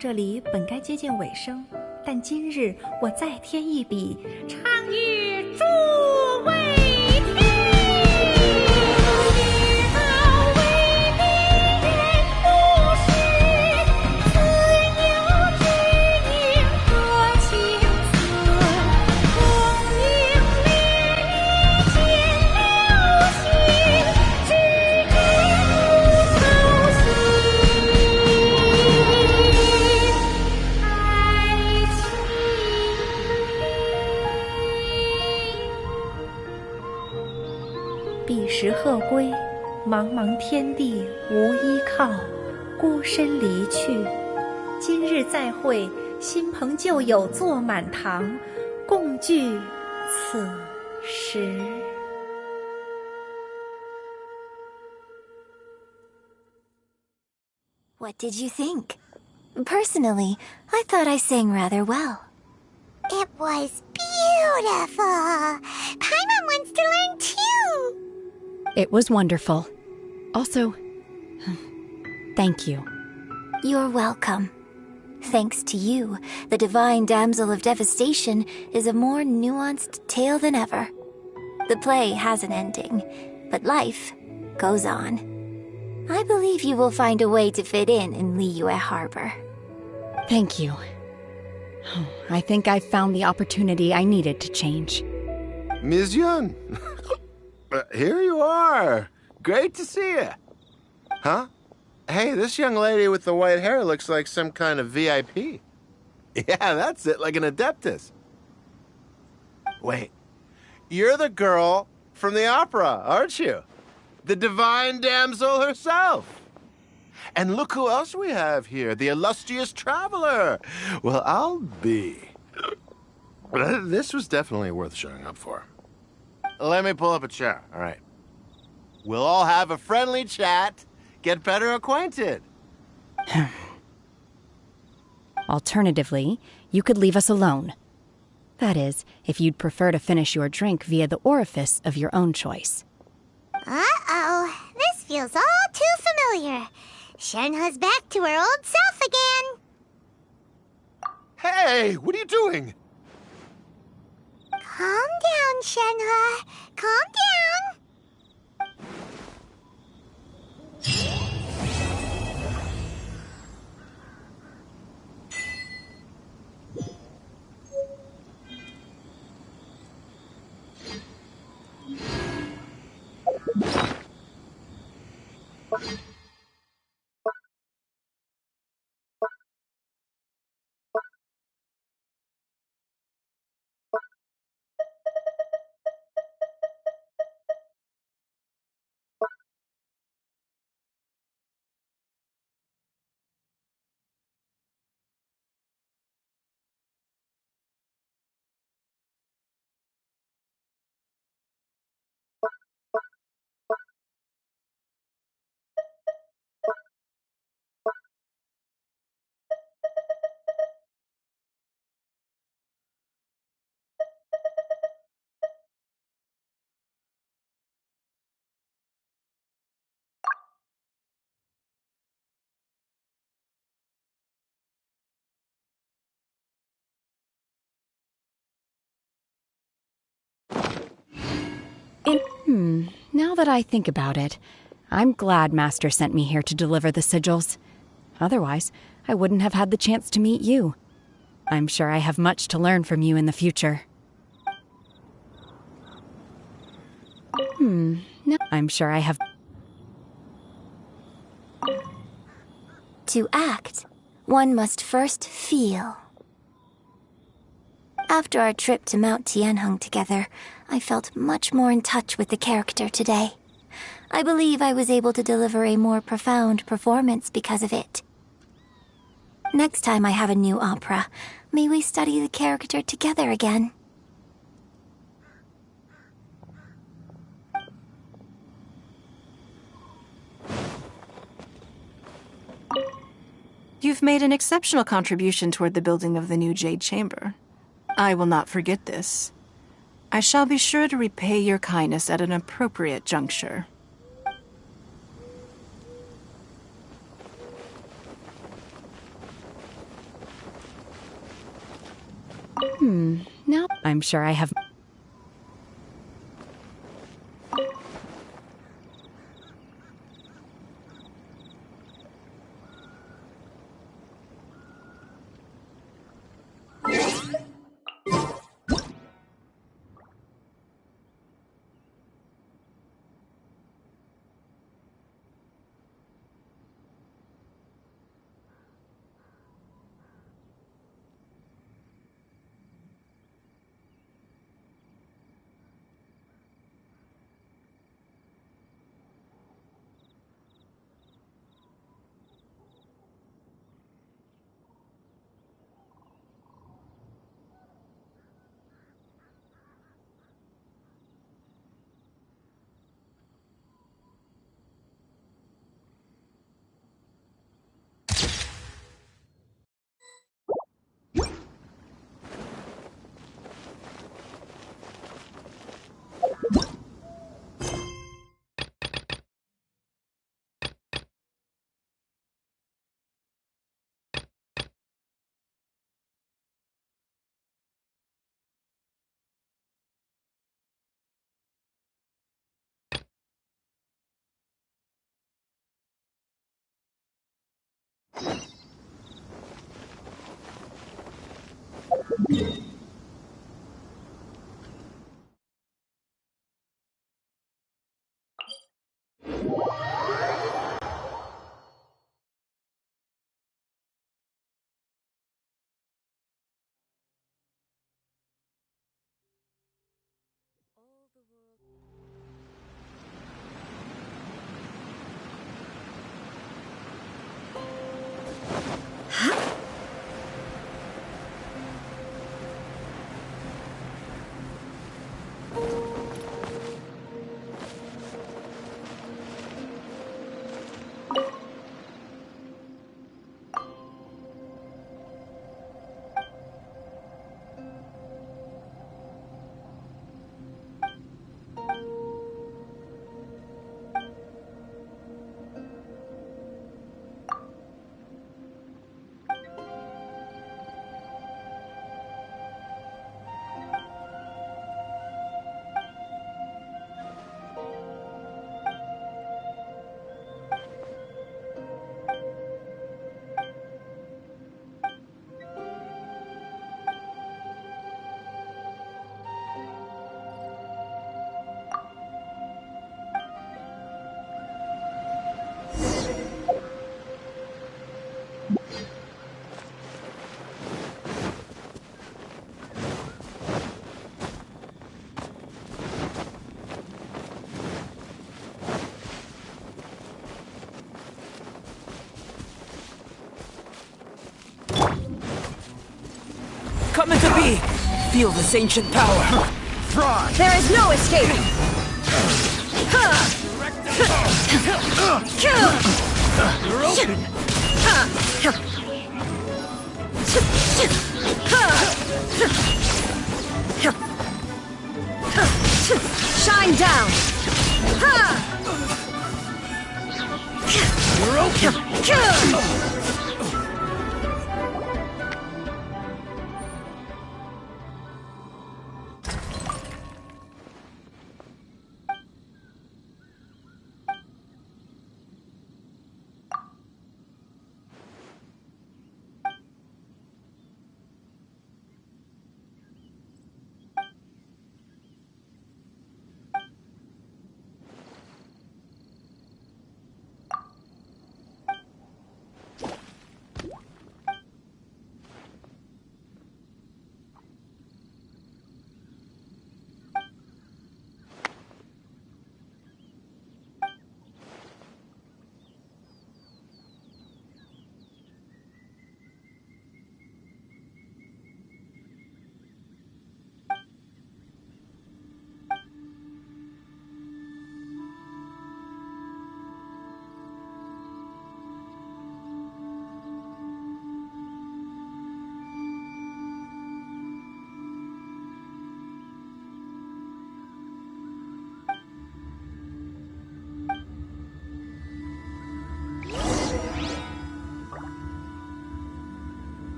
这里本该接近尾声，但今日我再添一笔，唱与诸位听。遇到为敌人不识，自有知音和情思。功名烈烈见了心，只知不操心。彼时鹤归，茫茫天地无依靠，孤身离去。今日再会，新朋旧友坐满堂，共聚此时。What did you think? Personally, I thought I sang rather well. It was beautiful. Paimon wants to learn too. It was wonderful. Also, thank you. You're welcome. Thanks to you, the Divine Damsel of Devastation is a more nuanced tale than ever. The play has an ending, but life goes on. I believe you will find a way to fit in Liyue Harbor. Thank you. I think I've found the opportunity I needed to change. Ms. Yun, here you are. Great to see you. Huh? Hey, this young lady with the white hair looks like some kind of VIP. Yeah, that's it, like an Adeptus. Wait, you're the girl from the opera, aren't you? The Divine Damsel herself. And look who else we have here, the illustrious traveler. Well, I'll be. This was definitely worth showing up for. Let me pull up a chair, all right. We'll all have a friendly chat, get better acquainted. Alternatively, you could leave us alone. That is, if you'd prefer to finish your drink via the orifice of your own choice. Uh-oh, this feels all too familiar. Shenhe's back to her old self again. Hey, what are you doing? Calm down, Shenhe. Calm down. Now that I think about it, I'm glad Master sent me here to deliver the sigils. Otherwise, I wouldn't have had the chance to meet you. I'm sure I have much to learn from you in the future. No, I'm sure I have... To act, one must first feel. After our trip to Mount Tianheng together, I felt much more in touch with the character today. I believe I was able to deliver a more profound performance because of it. Next time I have a new opera, may we study the character together again. You've made an exceptional contribution toward the building of the new Jade Chamber. I will not forget this. I shall be sure to repay your kindness at an appropriate juncture. Now I'm sure I have... Coming to be! Feel this ancient power! Fry! There is no escape! You're open! Shine down! You're open!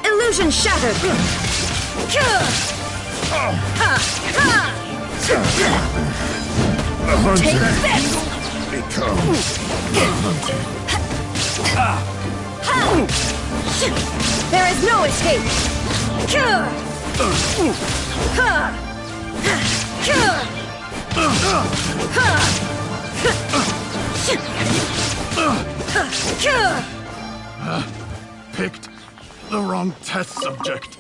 Illusion shattered! The hunter Take this! becomes the hunted. There is no escape! Picked the wrong test subject.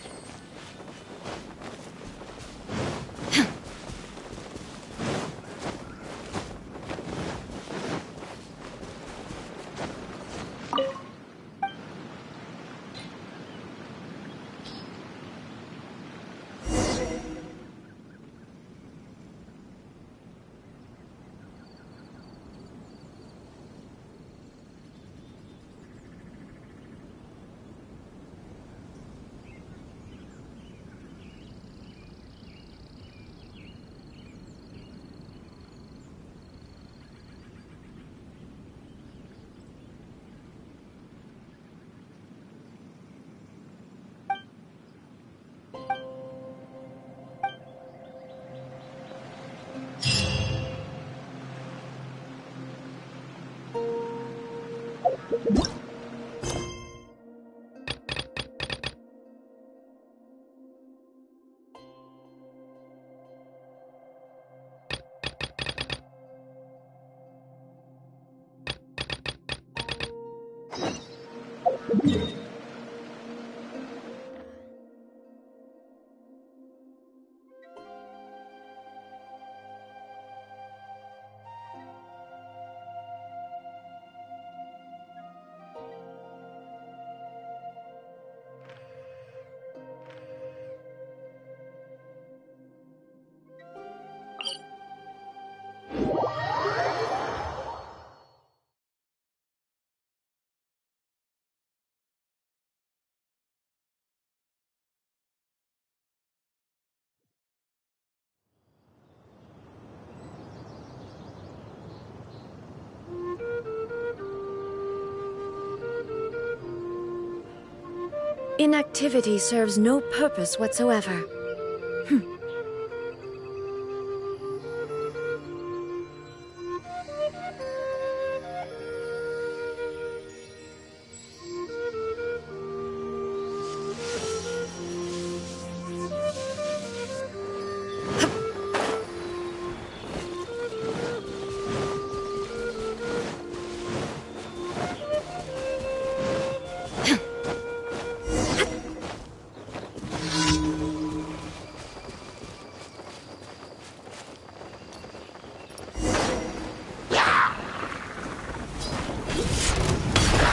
Inactivity serves no purpose whatsoever.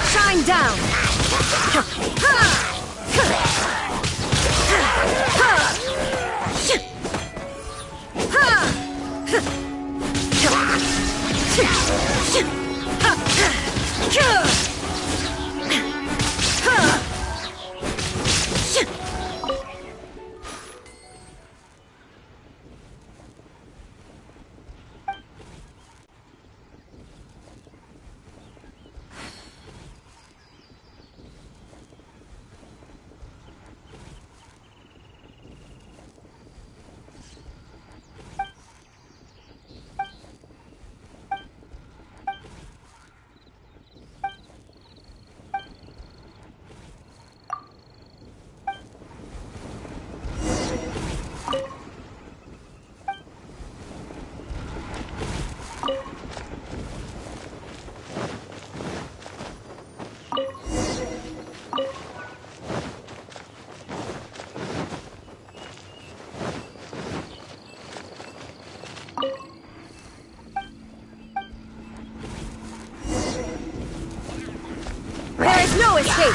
Shine down! There is no escape!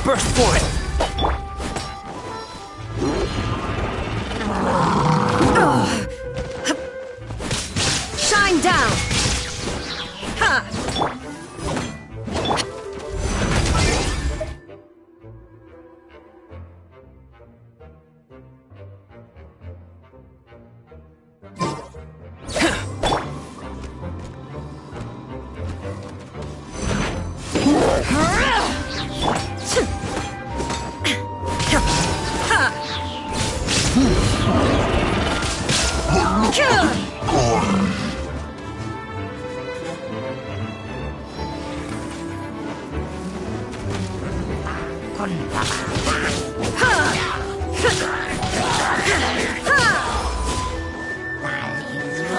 Burst for it!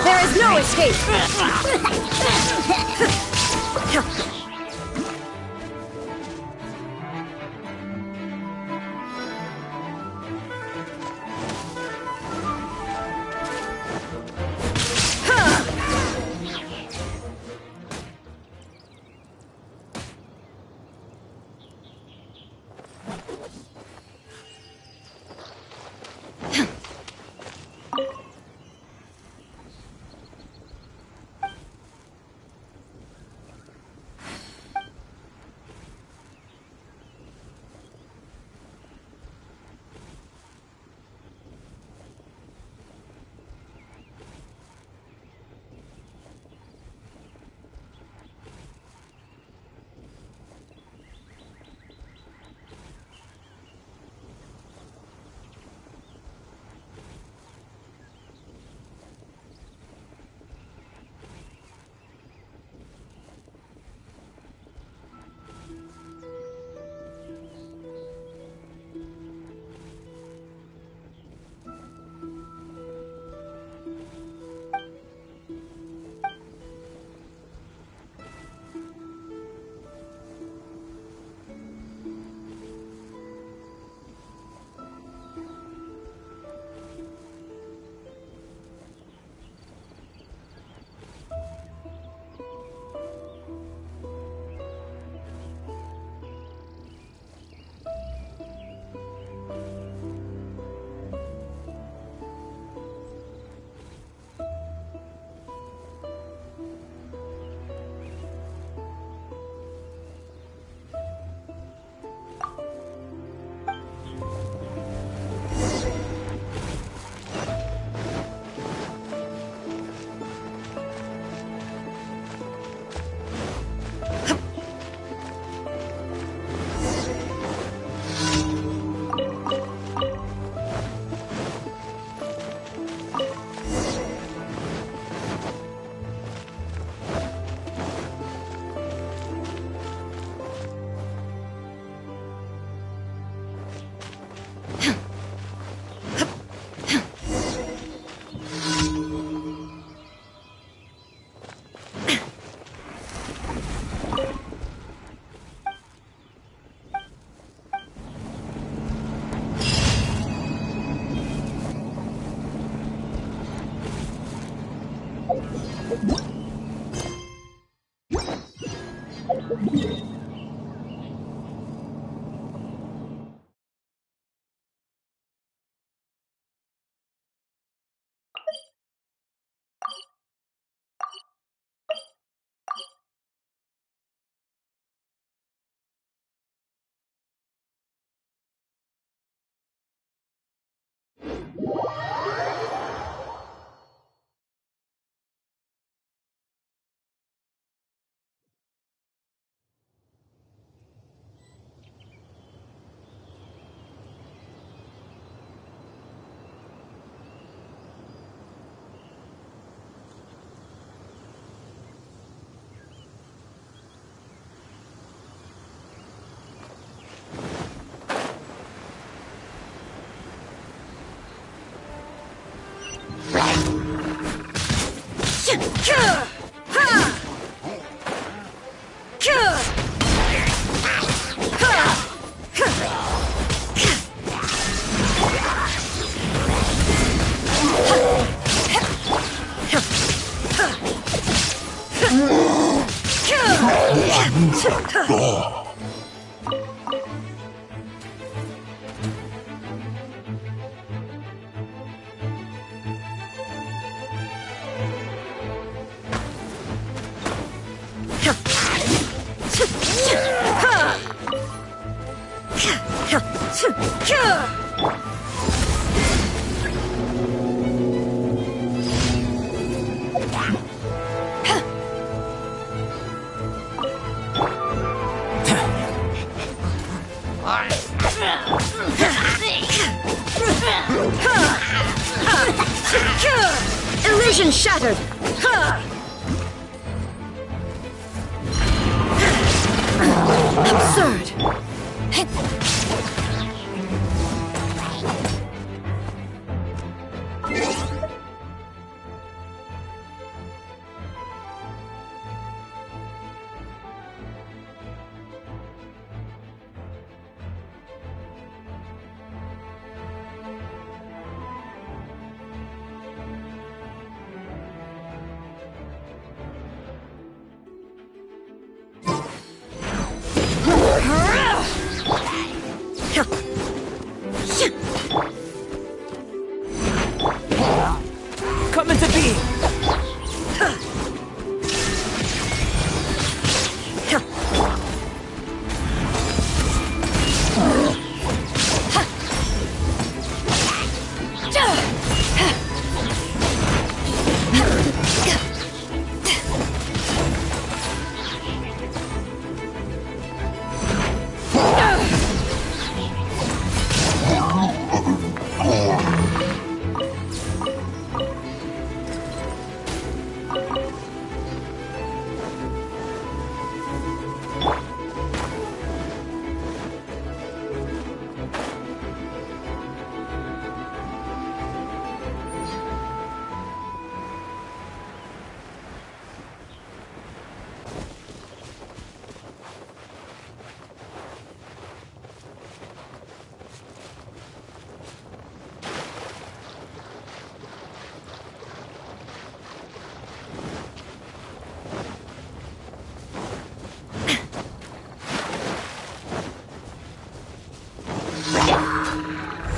There is no escape! shattered! Absurd! Come into being!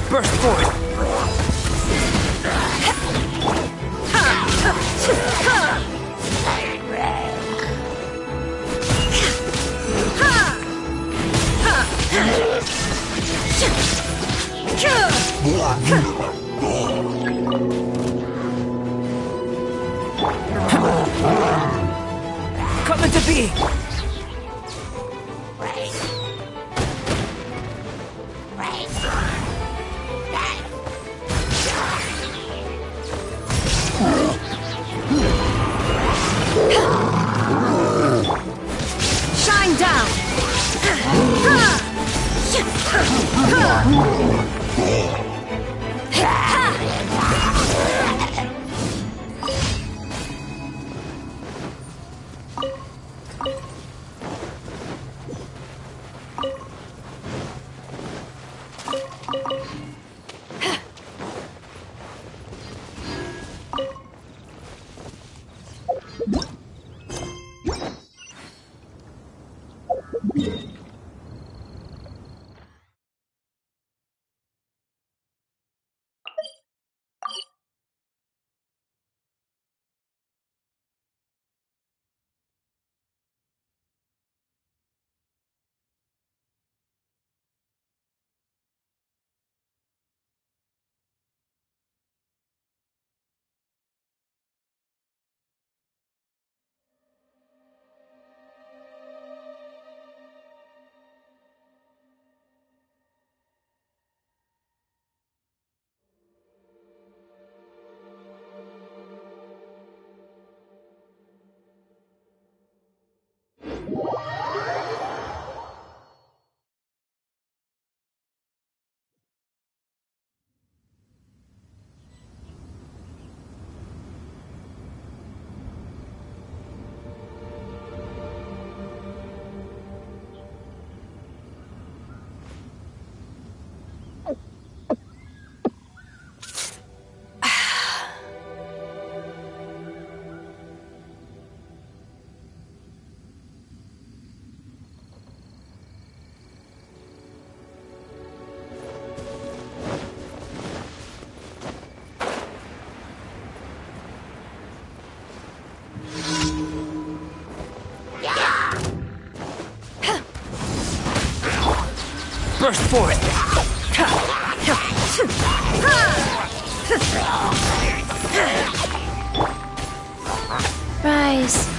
Burst forth! Come into being! Shine down! Burst forth! Rise.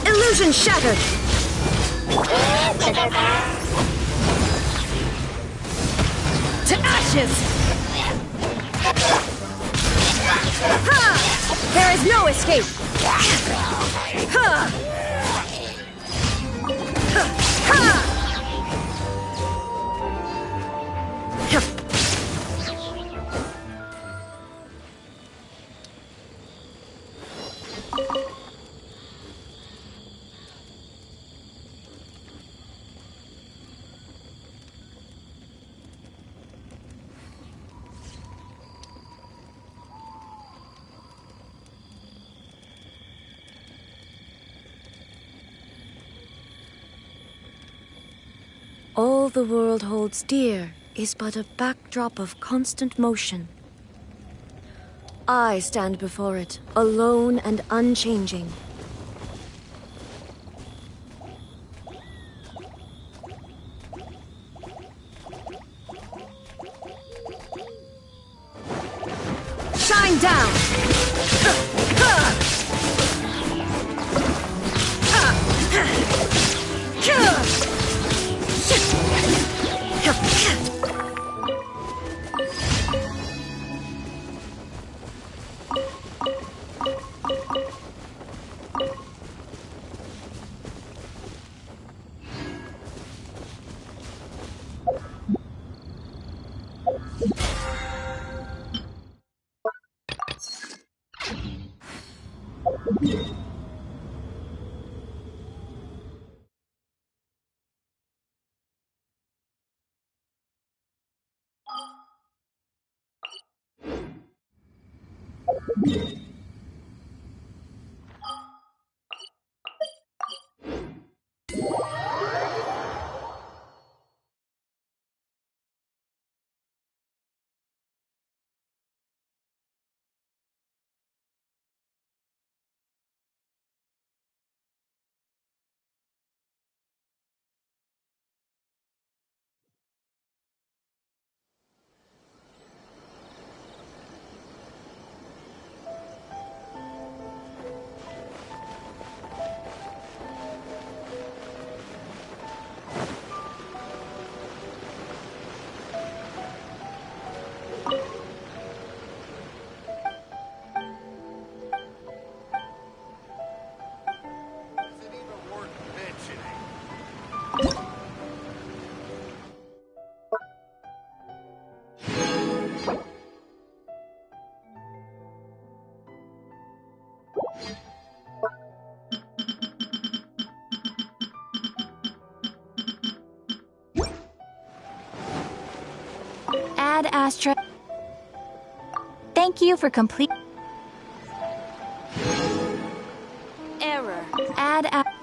Illusion shattered. To ashes! Ha! There is no escape! Ha! Ha! All the world holds dear is but a backdrop of constant motion. I stand before it, alone and unchanging. Shine down! Ad Astra. Thank you for complete. Error. Ad Astra.